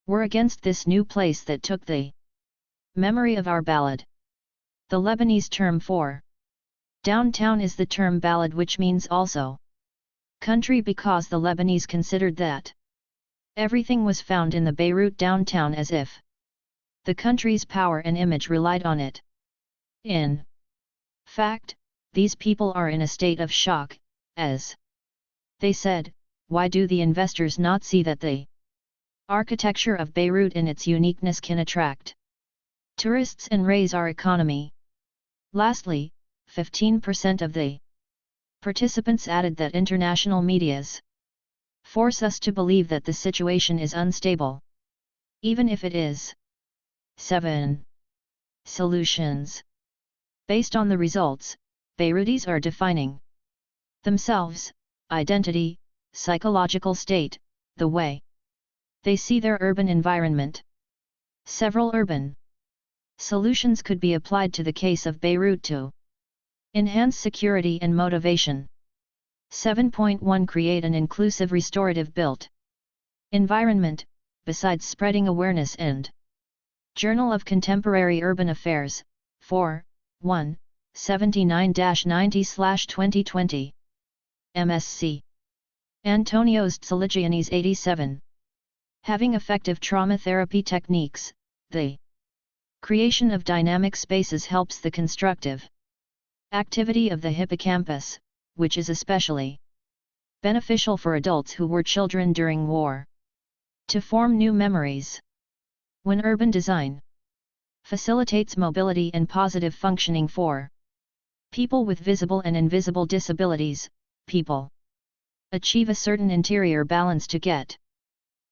were against this new place that took the memory of our ballad. The Lebanese term for downtown is the term balad, which means also country, because the Lebanese considered that everything was found in the Beirut downtown as if the country's power and image relied on it. In fact, these people are in a state of shock, as they said, why do the investors not see that the architecture of Beirut in its uniqueness can attract tourists and raise our economy? Lastly, 15% of the participants added that international medias force us to believe that the situation is unstable, even if it is. 7. Solutions. Based on the results, Beirutis are defining themselves, identity, psychological state, the way they see their urban environment. Several urban solutions could be applied to the case of Beirut to enhance security and motivation. 7.1 Create an inclusive restorative built environment, besides spreading awareness and Journal of Contemporary Urban Affairs, 4, 1, 79-90/2020. MSc. Antonios Tsaligiannis 87. Having effective trauma therapy techniques, the creation of dynamic spaces helps the constructive activity of the hippocampus, which is especially beneficial for adults who were children during war, to form new memories. When urban design facilitates mobility and positive functioning for people with visible and invisible disabilities, people achieve a certain interior balance to get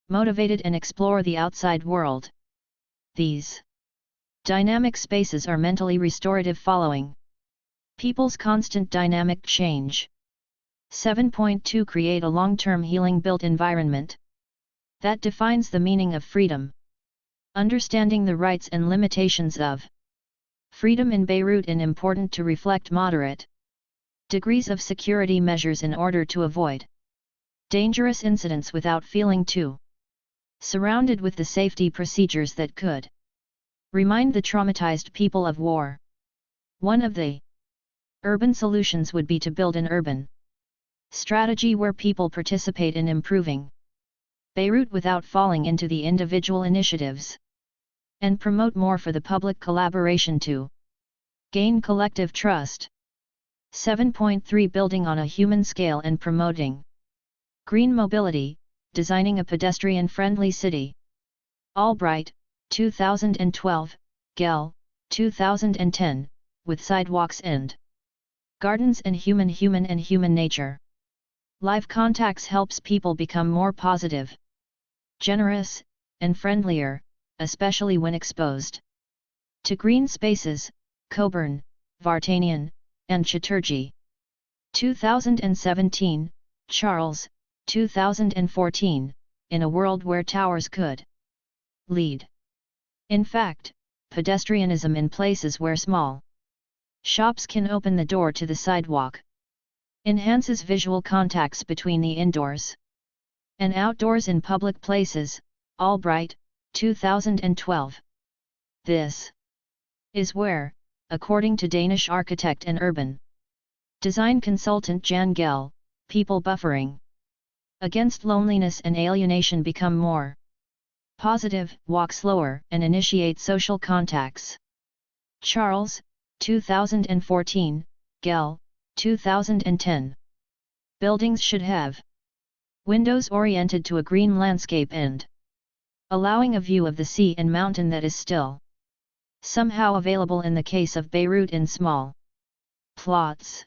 motivated and explore the outside world. These dynamic spaces are mentally restorative following people's constant dynamic change. 7.2 Create a long-term healing built environment that defines the meaning of freedom. Understanding the rights and limitations of freedom in Beirut is important to reflect moderate degrees of security measures in order to avoid dangerous incidents without feeling too surrounded with the safety procedures that could remind the traumatized people of war. One of the urban solutions would be to build an urban strategy where people participate in improving Beirut without falling into the individual initiatives, and promote more for the public collaboration to gain collective trust. 7.3 Building on a human scale and promoting green mobility, designing a pedestrian-friendly city. Albright, 2012, Gell, 2010, with sidewalks and gardens and human nature. Live contacts helps people become more positive, generous, and friendlier, especially when exposed to green spaces. Coburn, Vartanian, and Chatterjee. 2017, Charles, 2014, in a world where towers could lead. In fact, pedestrianism in places where small shops can open the door to the sidewalk enhances visual contacts between the indoors and outdoors in public places. Albright, 2012. This is where, according to Danish architect and urban design consultant Jan Gell, people buffering against loneliness and alienation become more positive, walk slower, and initiate social contacts. Charles, 2014, Gell, 2010. Buildings should have windows oriented to a green landscape and allowing a view of the sea and mountain that is still somehow available in the case of Beirut in small plots.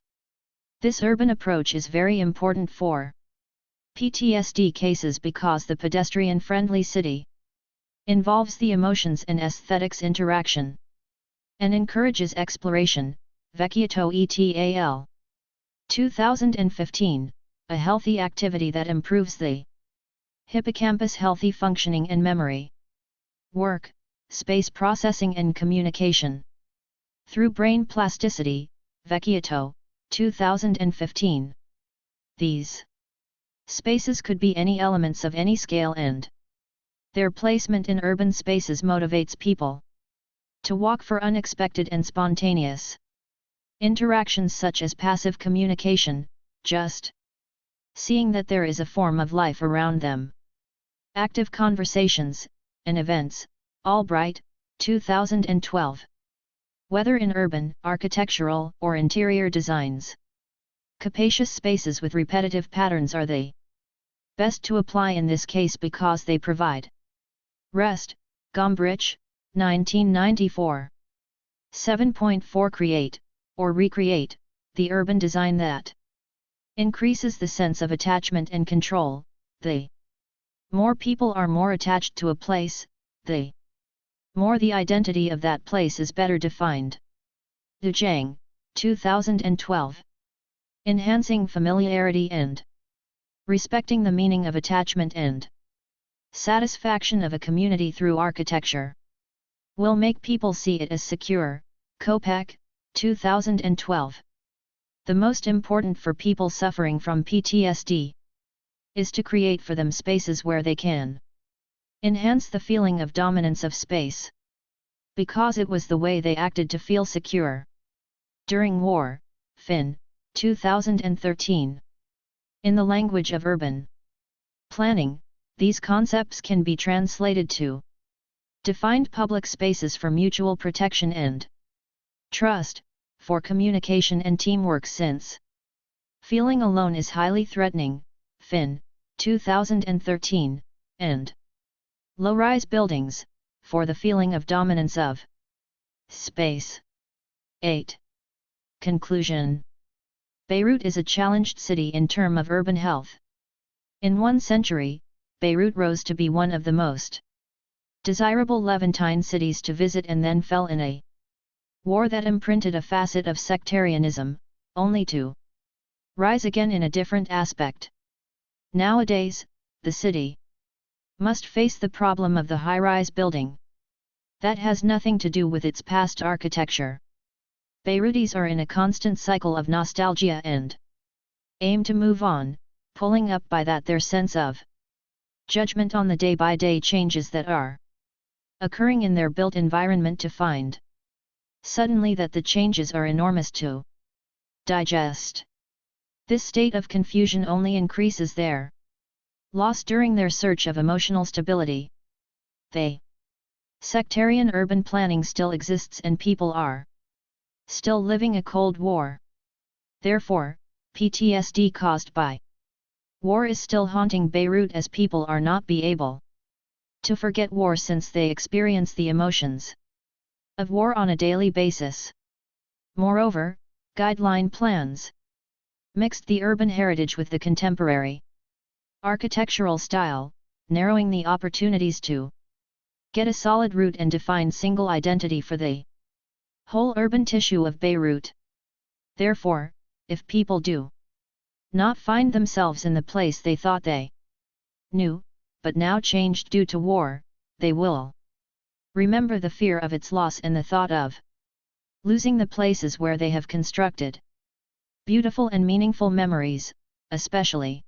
This urban approach is very important for PTSD cases because the pedestrian-friendly city involves the emotions and aesthetics interaction and encourages exploration. Vecchiato et al. 2015, a healthy activity that improves the hippocampus healthy functioning and memory work, space processing and communication through brain plasticity. Vecchiato, 2015. These spaces could be any elements of any scale and their placement in urban spaces motivates people to walk for unexpected and spontaneous interactions such as passive communication, just seeing that there is a form of life around them. Active conversations, and events. Albright, 2012. Whether in urban, architectural, or interior designs, capacious spaces with repetitive patterns are the best to apply in this case because they provide rest. Gombrich, 1994. 7.4 Create, or recreate, the urban design that increases the sense of attachment and control. The more people are more attached to a place, the more the identity of that place is better defined. Du Zhang, 2012. Enhancing familiarity and respecting the meaning of attachment and satisfaction of a community through architecture will make people see it as secure. Kopak, 2012. The most important for people suffering from PTSD is to create for them spaces where they can enhance the feeling of dominance of space, because it was the way they acted to feel secure during war. Finn, 2013. In the language of urban planning, these concepts can be translated to defined public spaces for mutual protection and trust, for communication and teamwork since feeling alone is highly threatening. Finn, 2013, and low-rise buildings, for the feeling of dominance of space. 8. Conclusion. Beirut is a challenged city in terms of urban health. In 1 century, Beirut rose to be one of the most desirable Levantine cities to visit and then fell in a war that imprinted a facet of sectarianism, only to rise again in a different aspect. Nowadays, the city must face the problem of the high-rise building. That has nothing to do with its past architecture. Beirutis are in a constant cycle of nostalgia and aim to move on, pulling up by that their sense of judgment on the day-by-day changes that are occurring in their built environment to find suddenly that the changes are enormous to digest. This state of confusion only increases their loss during their search of emotional stability. Sectarian urban planning still exists and people are still living a Cold War. Therefore, PTSD caused by war is still haunting Beirut as people are not be able to forget war since they experience the emotions of war on a daily basis. Moreover, guideline plans mixed the urban heritage with the contemporary architectural style, narrowing the opportunities to get a solid root and define single identity for the whole urban tissue of Beirut. Therefore, if people do not find themselves in the place they thought they knew, but now changed due to war, they will remember the fear of its loss and the thought of losing the places where they have constructed beautiful and meaningful memories, especially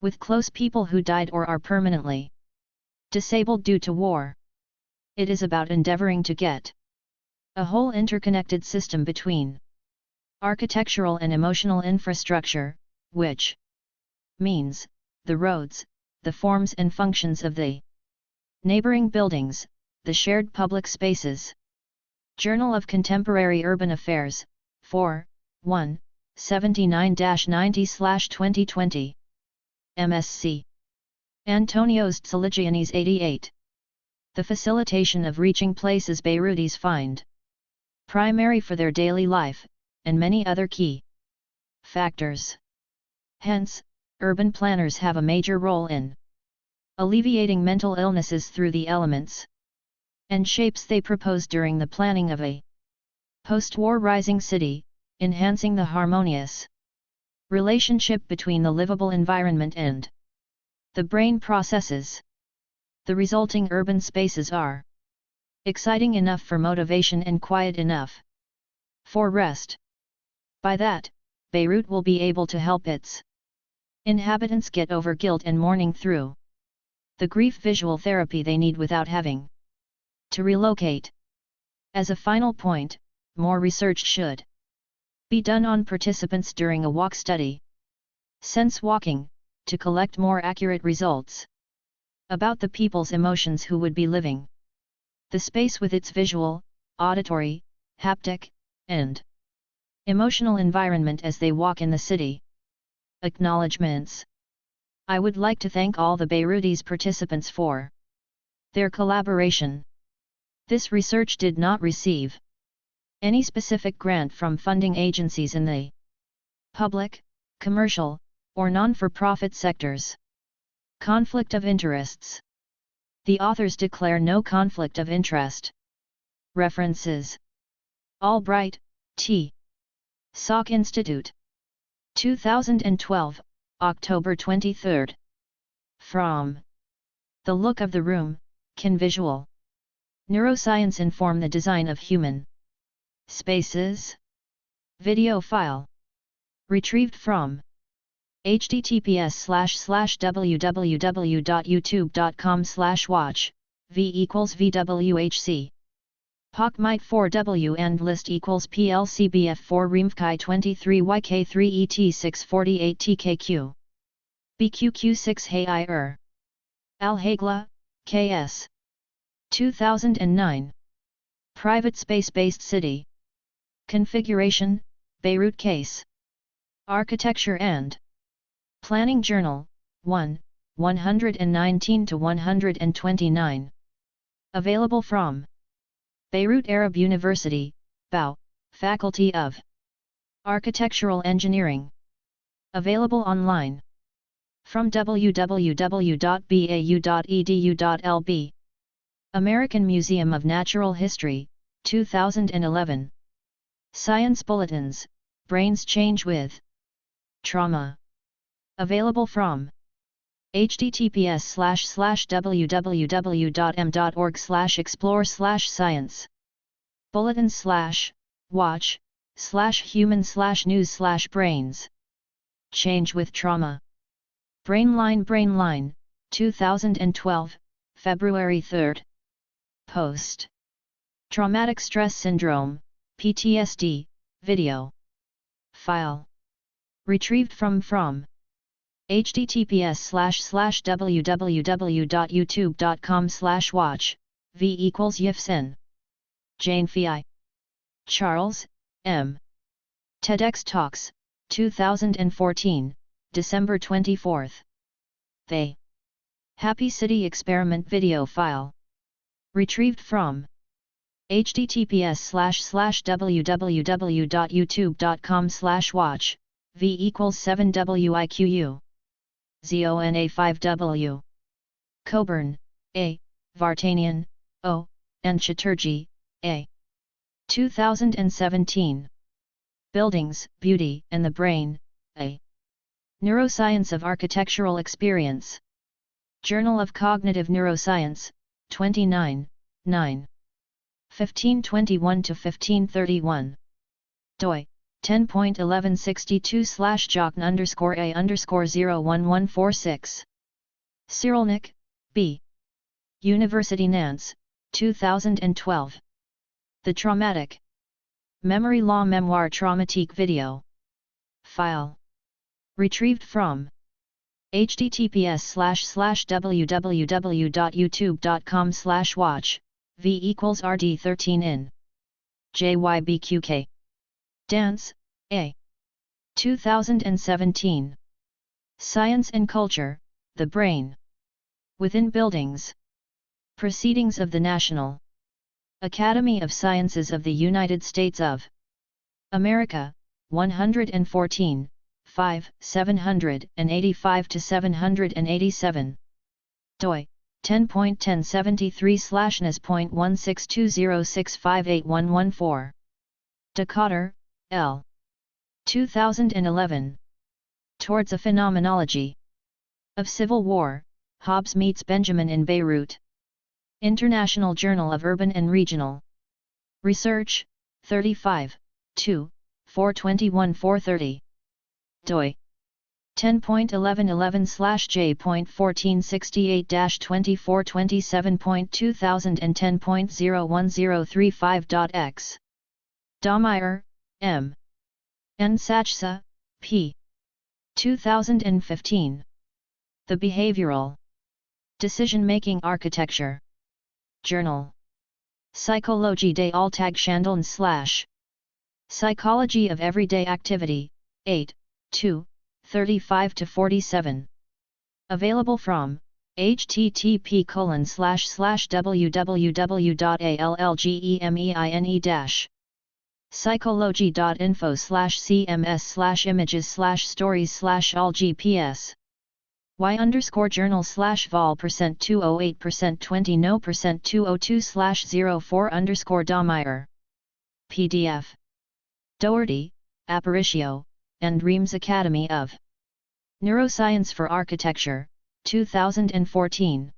with close people who died or are permanently disabled due to war. It is about endeavoring to get a whole interconnected system between architectural and emotional infrastructure, which means the roads, the forms and functions of the neighboring buildings, the shared public spaces. Journal of Contemporary Urban Affairs, 4, 1, 79-90/2020. MSc. Antonios Tsaligiannis 88. The facilitation of reaching places Beirutis find primary for their daily life, and many other key factors. Hence, urban planners have a major role in alleviating mental illnesses through the elements and shapes they propose during the planning of a post-war rising city, enhancing the harmonious relationship between the livable environment and the brain processes. The resulting urban spaces are exciting enough for motivation and quiet enough for rest. By that, Beirut will be able to help its inhabitants get over guilt and mourning through the grief visual therapy they need without having to relocate. As a final point, more research should be done on participants during a walk study, sense walking, to collect more accurate results about the people's emotions who would be living the space with its visual, auditory, haptic, and emotional environment as they walk in the city. Acknowledgments. I would like to thank all the Beirutis participants for their collaboration. This research did not receive any specific grant from funding agencies in the public, commercial, or non-for-profit sectors. Conflict of interests. The authors declare no conflict of interest. References. Albright, T. Salk Institute. 2012, October 23. From The Look of the Room, Can Visual Neuroscience Inform the Design of Human Spaces? Video file. Retrieved from https://www.youtube.com/watch, v=vwhc. POC might 4w and list equals PLCBF4 Reemfkai 23YK3ET648 TKQ. BQQ6 Hey Al-Hagla, KS. 2009. Private Space-Based City Configuration, Beirut Case. Architecture and Planning Journal, 1, 119-129. Available from Beirut Arab University, BAU, Faculty of Architectural Engineering. Available online from www.bau.edu.lb. American Museum of Natural History, 2011. Science Bulletins, Brains Change with Trauma. Available from https://www.m.org/explore/science. Bulletins/watch/human/news/brains. Change with Trauma. Brainline, 2012, February 3. Post. Traumatic Stress Syndrome, PTSD, video. File. Retrieved from https://www.youtube.com/watch, v=yifsen. Jane Fei. Charles, M. TEDx Talks, 2014, December 24. The Happy City Experiment video file. Retrieved from https://www.youtube.com/watch, v=7wiqu. Zona5w. Coburn, A. Vartanian, O. and Chatterjee, A. 2017. Buildings, Beauty and the Brain, A. Neuroscience of Architectural Experience. Journal of Cognitive Neuroscience, 29, 9. 1521-1531. doi, 10.1162/jockn_a_01146. Cyrulnik, B. University Nantes, 2012. The Traumatic Memory Law Memoire Traumatique Video. File. Retrieved from https://www.youtube.com/watch, v=rd13 in. JYBQK. Dance, A. 2017. Science and Culture, The Brain. Within Buildings. Proceedings of the National Academy of Sciences of the United States of America, 114, 5, 785-787. doi, 10.1073/NIS.16206581114. Decotter, L. 2011. Towards a Phenomenology of Civil War, Hobbes meets Benjamin in Beirut. International Journal of Urban and Regional Research, 35, 2, 421-430. doi, 10.1111/J.1468-2427.2010.01035.x. Dahmeyer, M. N. Sachsa, P. 2015. The Behavioral Decision-Making Architecture. Journal. Psychologie des Alltagshandelns / Psychology of Everyday Activity, 8, 2, 35-47. Available from http://www.allgemeinfo/cms/images/stories/allgps. y_journal/vol%208%20 no%202/04 Dahmeyer. PDF. Doherty, Aparicio, and Reims Academy of Neuroscience for Architecture, 2014.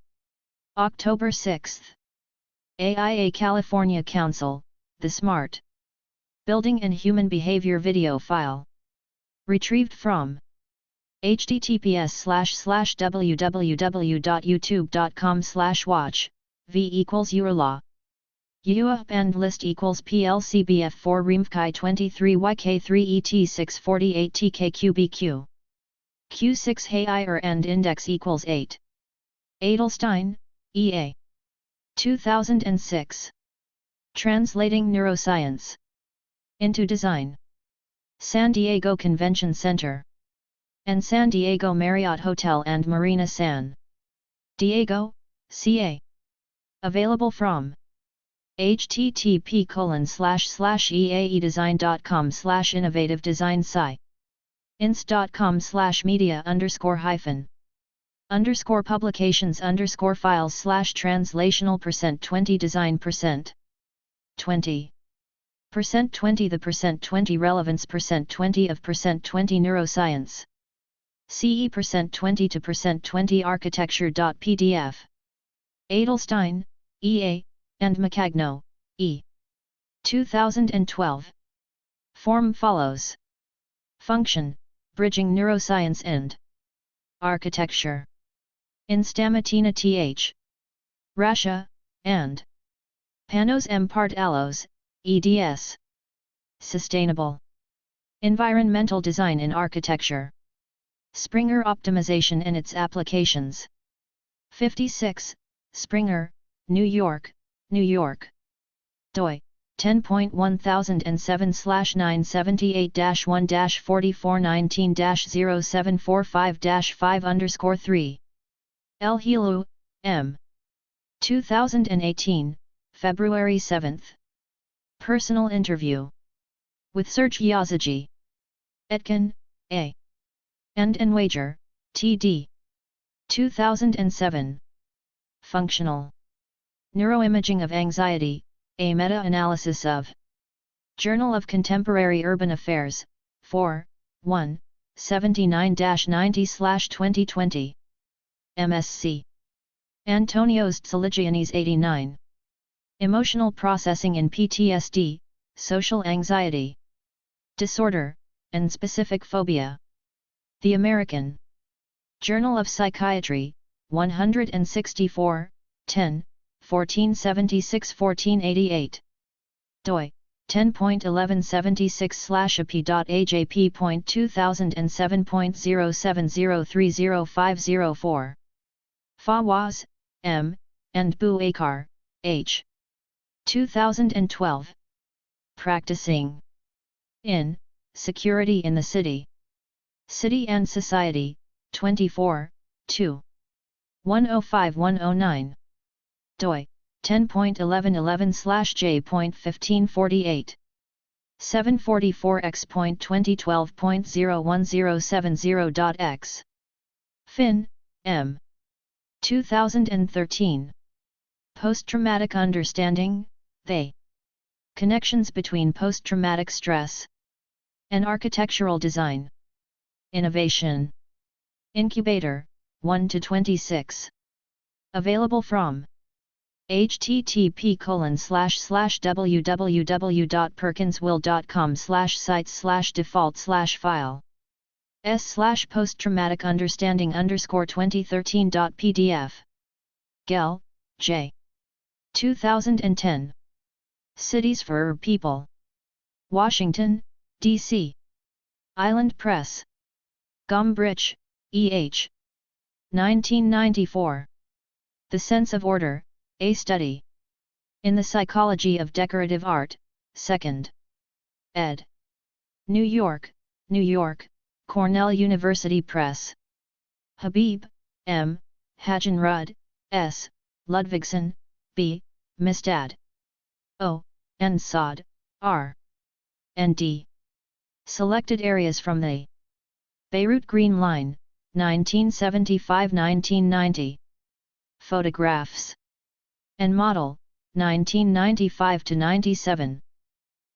October 6. AIA California Council, The Smart Building and Human Behavior Video File. Retrieved from https://www.youtube.com/watch, v=urla. UUP and list equals PLCBF4 Reemfkai 23YK3ET648 TKQBQ. Q6 Hey and index equals 8. Edelstein, E.A. 2006. Translating Neuroscience into Design. San Diego Convention Center and San Diego Marriott Hotel and Marina San Diego, CA. Available from http://eaedesign.com/innovative design sci. inst.com/media_publications_files/translational%20 design %20. %20 the %20 relevance %20 of %20 neuroscience. CE %20 to %20 architecture.pdf. Edelstein, E.A., and Macagno, E. 2012. Form follows. Function, Bridging Neuroscience and Architecture. In Stamatina Th. Rasha, and Panos M. Part-Alos, eds. Sustainable Environmental Design in Architecture. Springer Optimization and its Applications. 56, Springer, New York, New York. doi, 10.1007/978-1-4419-0745-5_3. HELOU, M. 2018, February 7. Personal Interview with Serge Yazigi. Etkin, A. and Wager, T.D. 2007. Functional Neuroimaging of Anxiety, a Meta-Analysis of Journal of Contemporary Urban Affairs, 4, 1, 79-90/2020. MSc. Antonios Tsaligiannis 89. Emotional Processing in PTSD, Social Anxiety Disorder, and Specific Phobia. The American Journal of Psychiatry, 164, 10, 1476-1488. doi 10.1176/ap.aj.2007.070305004. Fawaz, M., and Buakar, H. 2012. Practicing in Security in the City. City and Society, 24, 2. 105109. doi 10.1111/j.1548. 744x.2012.01070.x. Finn, M. 2013. Post-Traumatic Understanding, They. Connections between Post-Traumatic Stress and Architectural Design. Innovation. Incubator, 1-26. Available from http://www.perkinswill.com/sites/default/file s/post-traumatic-understanding_2013.pdf. Gell, J. 2010. Cities for People. Washington, D.C. Island Press. Gombrich, E.H. 1994. The Sense of Order, A Study in the Psychology of Decorative Art, 2nd. ed. New York, New York, Cornell University Press. Habib, M., Hagenrud, S., Ludvigsen, B., Mistad, O., and Saad, R. and D. Selected areas from the Beirut Green Line, 1975-1990. Photographs and Model, 1995-97.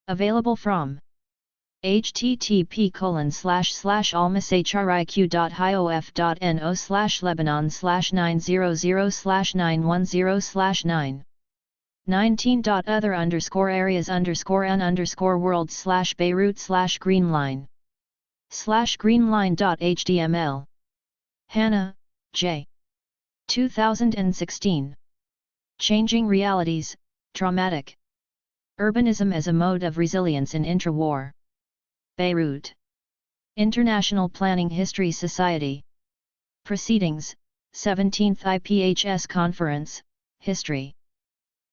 Available from http://almashrq.io/lebanon/900/910/9. 19.other_areas_n_world/Beirut/greenline/greenline.html. Hannah, J. 2016. Changing Realities, Traumatic Urbanism as a Mode of Resilience in Intra-War. Beirut. International Planning History Society. Proceedings, 17th IPHS Conference, History.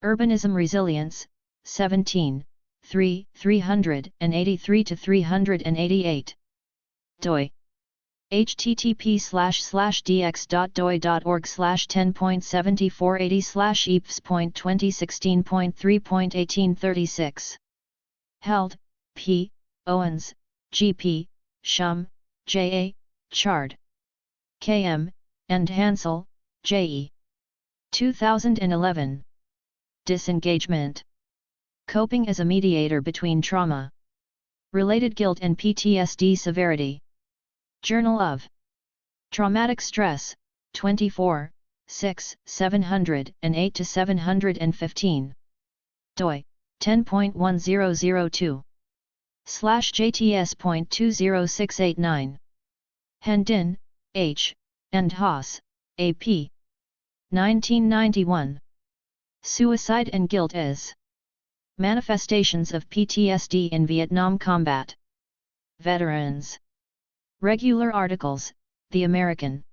Urbanism Resilience, 17, 3, 383-388. doi http://dx.doi.org/10.7480/eps.2016.3.1836. Held, P. Owens, G.P., Shum, J.A., Chard, K.M., and Hansel, J.E. 2011. Disengagement. Coping as a mediator between trauma, related guilt and PTSD severity. Journal of Traumatic Stress, 24, 6, 708-715. doi 10.1002/JTS.20689. Hendin, H., and Haas, A.P. 1991. Suicide and Guilt as Manifestations of PTSD in Vietnam Combat. Veterans. Regular articles, The American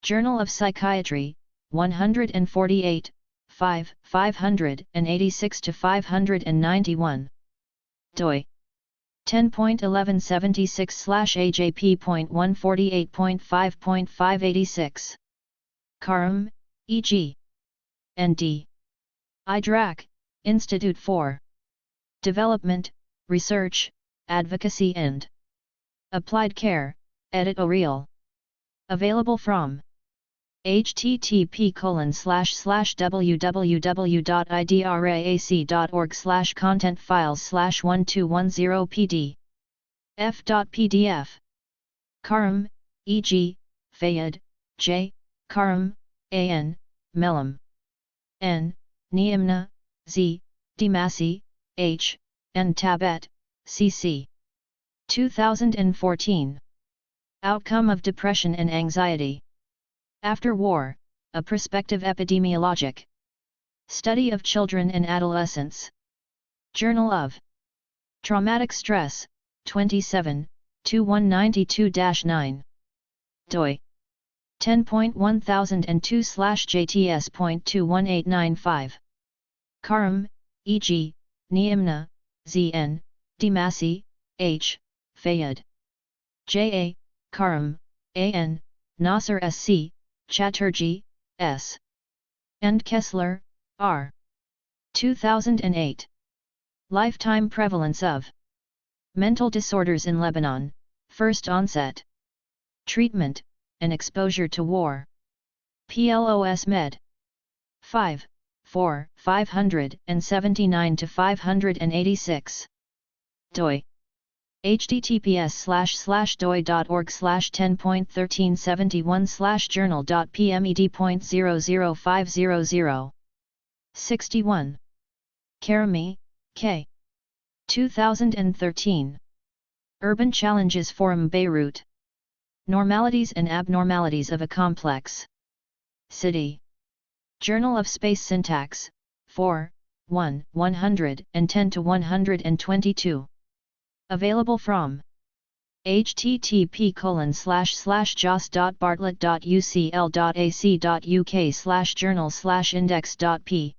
Journal of Psychiatry, 148, 5, 586-591. doi 10.1176/AJP.148.5.586. Karam, E.G. and D. IDRAC, Institute for Development, Research, Advocacy and Applied Care, editorial. Available from http://www.idraac.org/content files/1210 pd. f.pdf. Karam, e.g., Fayed, J. Karam, A.N., Melam. N. Niamna, Z. Dimasi, H. and Tabet, C.C. 2014. Outcome of Depression and Anxiety. After War, a Prospective Epidemiologic Study of Children and Adolescents. Journal of Traumatic Stress, 27, 2192-9. doi. 10.1002/JTS.21895. Karam, e.g., Niamna, Z.N., Dimasi, H., Fayed. J.A., Karam, A.N., Nasser S.C., Chatterjee, S. and Kessler, R. 2008. Lifetime Prevalence of Mental Disorders in Lebanon, First Onset, Treatment, and Exposure to War. PLOS Med. 5, 4, 579-586. doi. https://doi.org/10.1371/journal.pmed.00500. 61. Karami, K. 2013. Urban Challenges Forum Beirut. Normalities and Abnormalities of a Complex City. Journal of Space Syntax, 4, 1, 110-122. Available from http://jos.bartlett.ucl.ac.uk/journal/index.p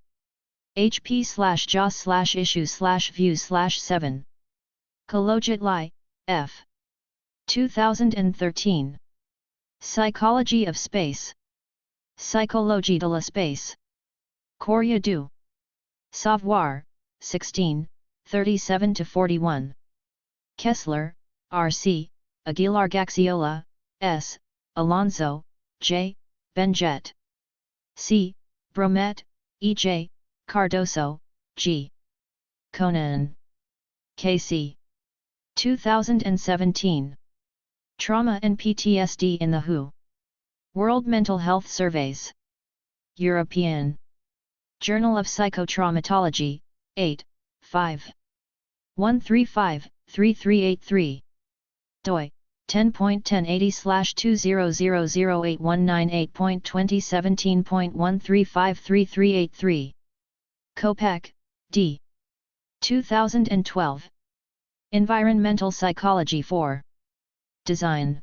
hp/jos/issues/views/7. Kolojit Lai, F. 2013. Psychology of Space. Psychologie de l'espace. Courrier du Savoir, 16, 37-41. Kessler, R.C., Aguilar Gaxiola, S., Alonso, J., Benjet. C., Bromet, E.J., Cardoso, G. Conan. K.C. 2017. Trauma and PTSD in the WHO. World Mental Health Surveys. European Journal of Psychotraumatology, 8, 5. 135-3383. doi. 10.1080/20008198.2017.1353383. Kopek, D. 2012. Environmental Psychology 4. Design.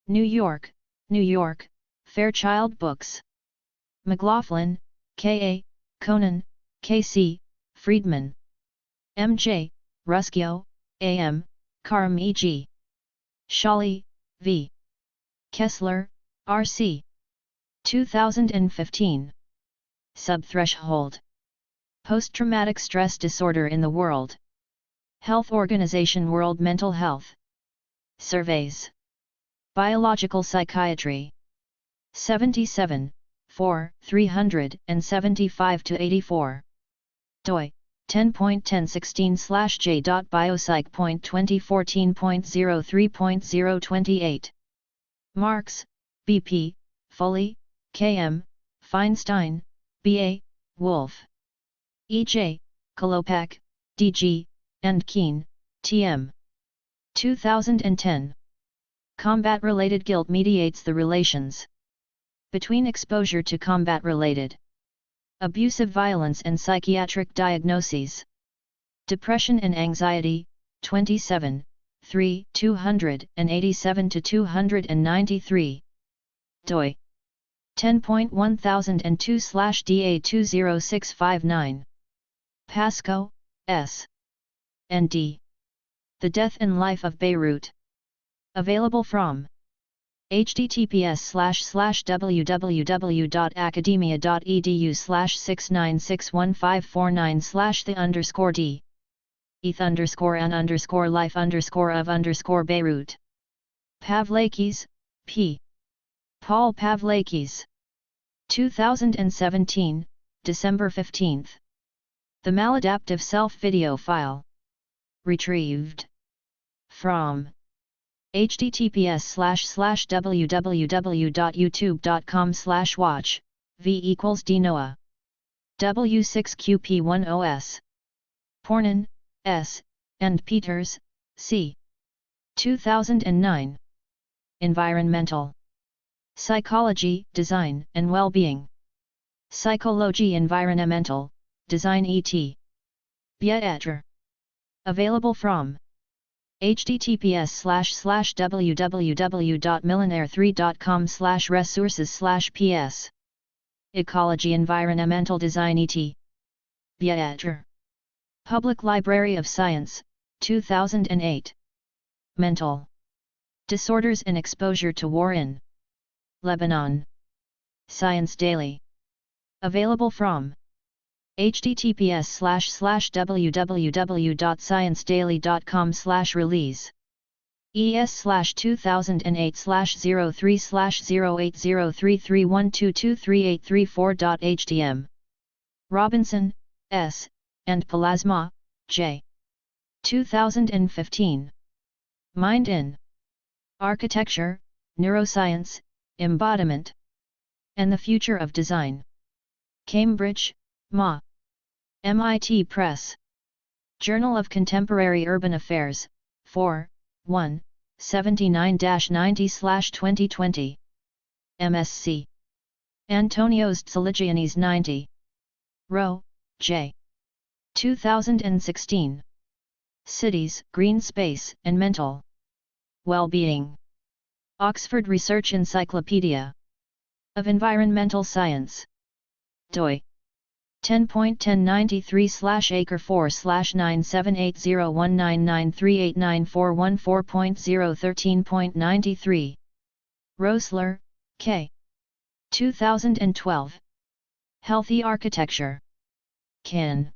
New York, New York, Fairchild Books. McLaughlin, K.A., Conan, K.C., Friedman. M.J., Ruskio, A.M., Karam E.G. Shawley, V. Kessler, R.C. 2015. Subthreshold. Post-traumatic stress disorder in the World Health Organization. World Mental Health Surveys. Biological Psychiatry. 77, 4, 375-84. doi. 10.1016/j.biopsych.2014.03.028. Marks, B.P., Foley, K.M., Feinstein, B.A., Wolf. E.J., Kolopek, D.G., and Keen, T.M. 2010. Combat-related guilt mediates the relations between exposure to combat-related abusive violence and psychiatric diagnoses. Depression and Anxiety, 27, 3, 287-293. doi. 10.1002/DA20659. Pascoe, S. and D. The Death and Life of Beirut. Available from https://www.academia.edu/6961549/the_d. eth_an_life_of_Beirut. Pavlakis, P. Paul Pavlakis. 2017, December 15. The Maladaptive Self video file. Retrieved from https://www.youtube.com/watch, v = dnoa. W6QP10S. Pornin, S., and Peters, C. 2009. Environmental Psychology, Design and Well-being. Psychologie environnementale, Design et. Bien-être. Available from https://www.millenniare3.com/resources/ps. Ecology Environmental Design et. Bien-être. Public Library of Science, 2008. Mental Disorders and Exposure to War in Lebanon. Science Daily. Available from https://www.sciencedaily.com/release. ES/2008/03/0803312233834.htm. Robinson, S., and Plasma, J. 2015. Mind in Architecture, Neuroscience, Embodiment, and the Future of Design. Cambridge, MA. MIT Press. Journal of Contemporary Urban Affairs, 4, 1, 79-90/2020. MSc. Antonios Tsaligiannis 90. Rowe, J. 2016. Cities, Green Space, and Mental Well-being. Oxford Research Encyclopedia of Environmental Science. doi. 10.1093/acre4/9780199389414.013.93. Roessler, K. 2012. Healthy Architecture. Can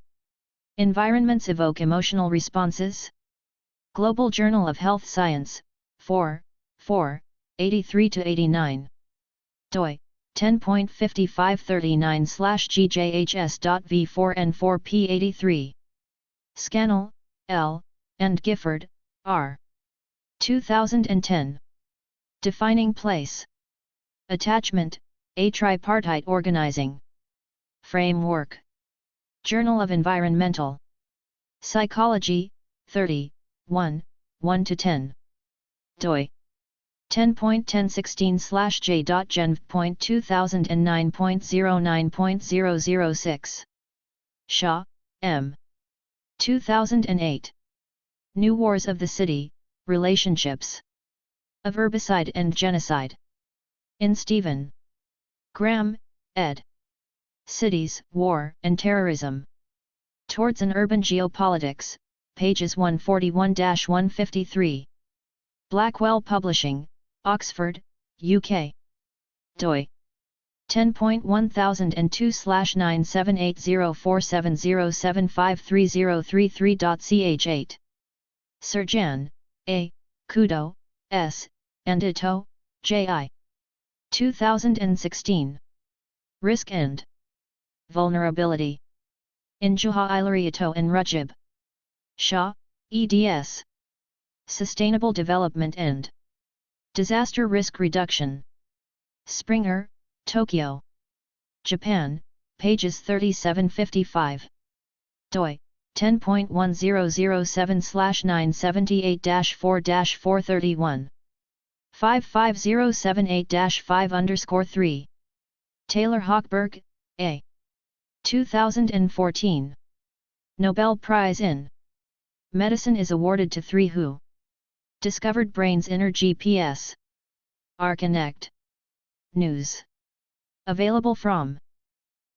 environments evoke emotional responses? Global Journal of Health Science, 4, 83-89. doi. 10.5539/gjhs.v4n4p83. Scannell, L., and Gifford, R. 2010. Defining Place. Attachment, a tripartite organizing framework. Journal of Environmental Psychology, 30, 1-10. doi. 10.1016/j.genv.2009.09.006. Shaw, M. 2008. New Wars of the City, Relationships of Herbicide and Genocide. In Stephen Graham, ed. Cities, War, and Terrorism. Towards an Urban Geopolitics, pages 141-153. Blackwell Publishing, Oxford, UK. doi. 10.1022/978047075303.ch8. Serjan, A., Kudo, S., and Ito, J.I. 2016. Risk and Vulnerability. In Juha Ito and Rajib Shah, eds. Sustainable Development and Disaster Risk Reduction. Springer, Tokyo, Japan, pages 37-55. doi. 10.1007/978-4-431. 55078-5_3. Taylor Hochberg, A. 2014. Nobel Prize in Medicine is awarded to 3 who discovered brain's inner GPS. Arconnect. News. Available from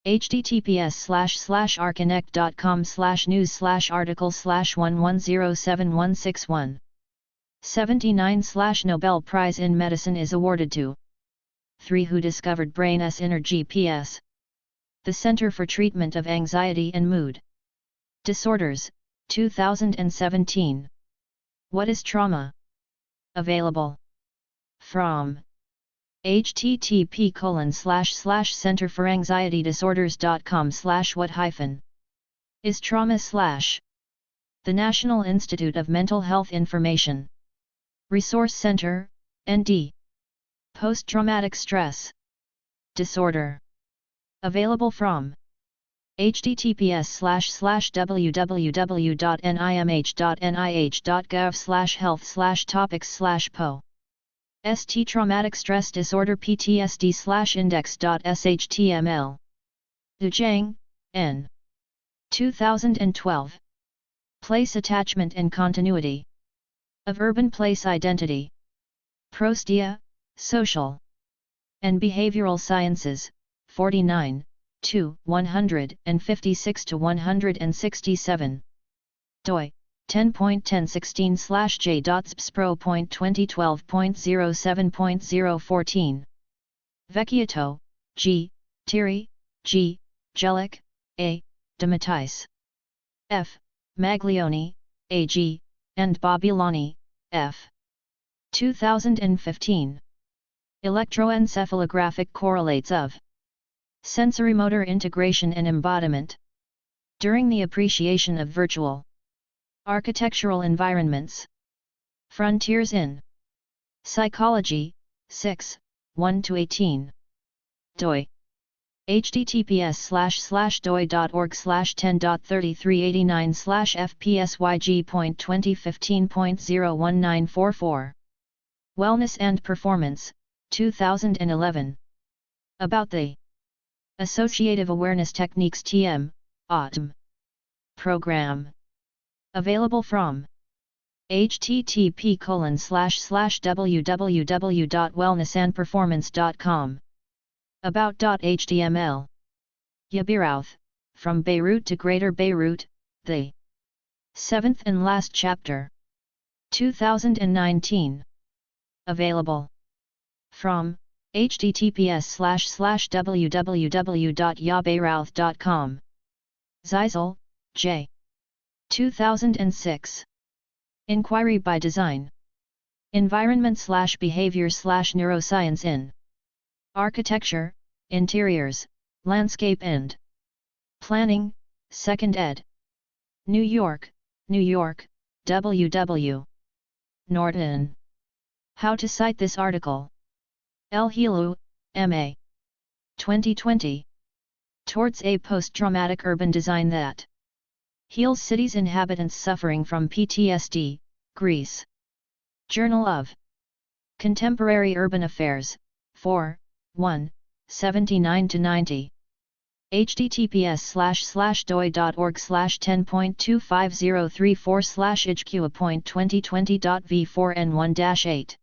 https://arconnect.com/news/article/110761. 79 Nobel Prize in Medicine is awarded to 3 who discovered brain's inner GPS. The Center for Treatment of Anxiety and Mood Disorders, 2017. What is trauma? Available from http://centerforanxietydisorders.com/what-is trauma/ The National Institute of Mental Health Information. Resource Center, ND. Post-traumatic stress disorder. Available from https://www.nimh.nih.gov/health/topics/po. ST Traumatic Stress Disorder PTSD/index.shtml. Zhang, N. 2012. Place Attachment and Continuity of Urban Place Identity. Prostia, Social and Behavioral Sciences, 49, 156-167. doi, 10.1016/j.spro.2012.07.014. Vecchiato, G, Thierry, G, Jellic, A, Dematteis. F, Maglioni, A.G., and Babilani, F. 2015. Electroencephalographic correlates of sensory-motor integration and embodiment during the appreciation of virtual architectural environments. Frontiers in Psychology, 6, 1-18. doi. https://doi.org/10.3389/fpsyg.2015.01944. Wellness and Performance, 2011. About the Associative Awareness Techniques TM, AUTM program. Available from http://www.wellnessandperformance.com. About.html. Beirut, From Beirut to Greater Beirut, the 7th and last chapter. 2019. Available from https://www.yabeirut.com. Zeisel, J. 2006. Inquiry by Design. Environment/behavior/neuroscience in Architecture, Interiors, Landscape and Planning, 2nd ed. New York, New York, W.W. Norton. How to cite this article. L. HELOU, M.A. 2020. Towards a post-traumatic urban design that heals cities' inhabitants suffering from PTSD, Greece. Journal of Contemporary Urban Affairs, 4, 1, 79-90. https://doi.org/10.25034/HQ.2020.v4n1-8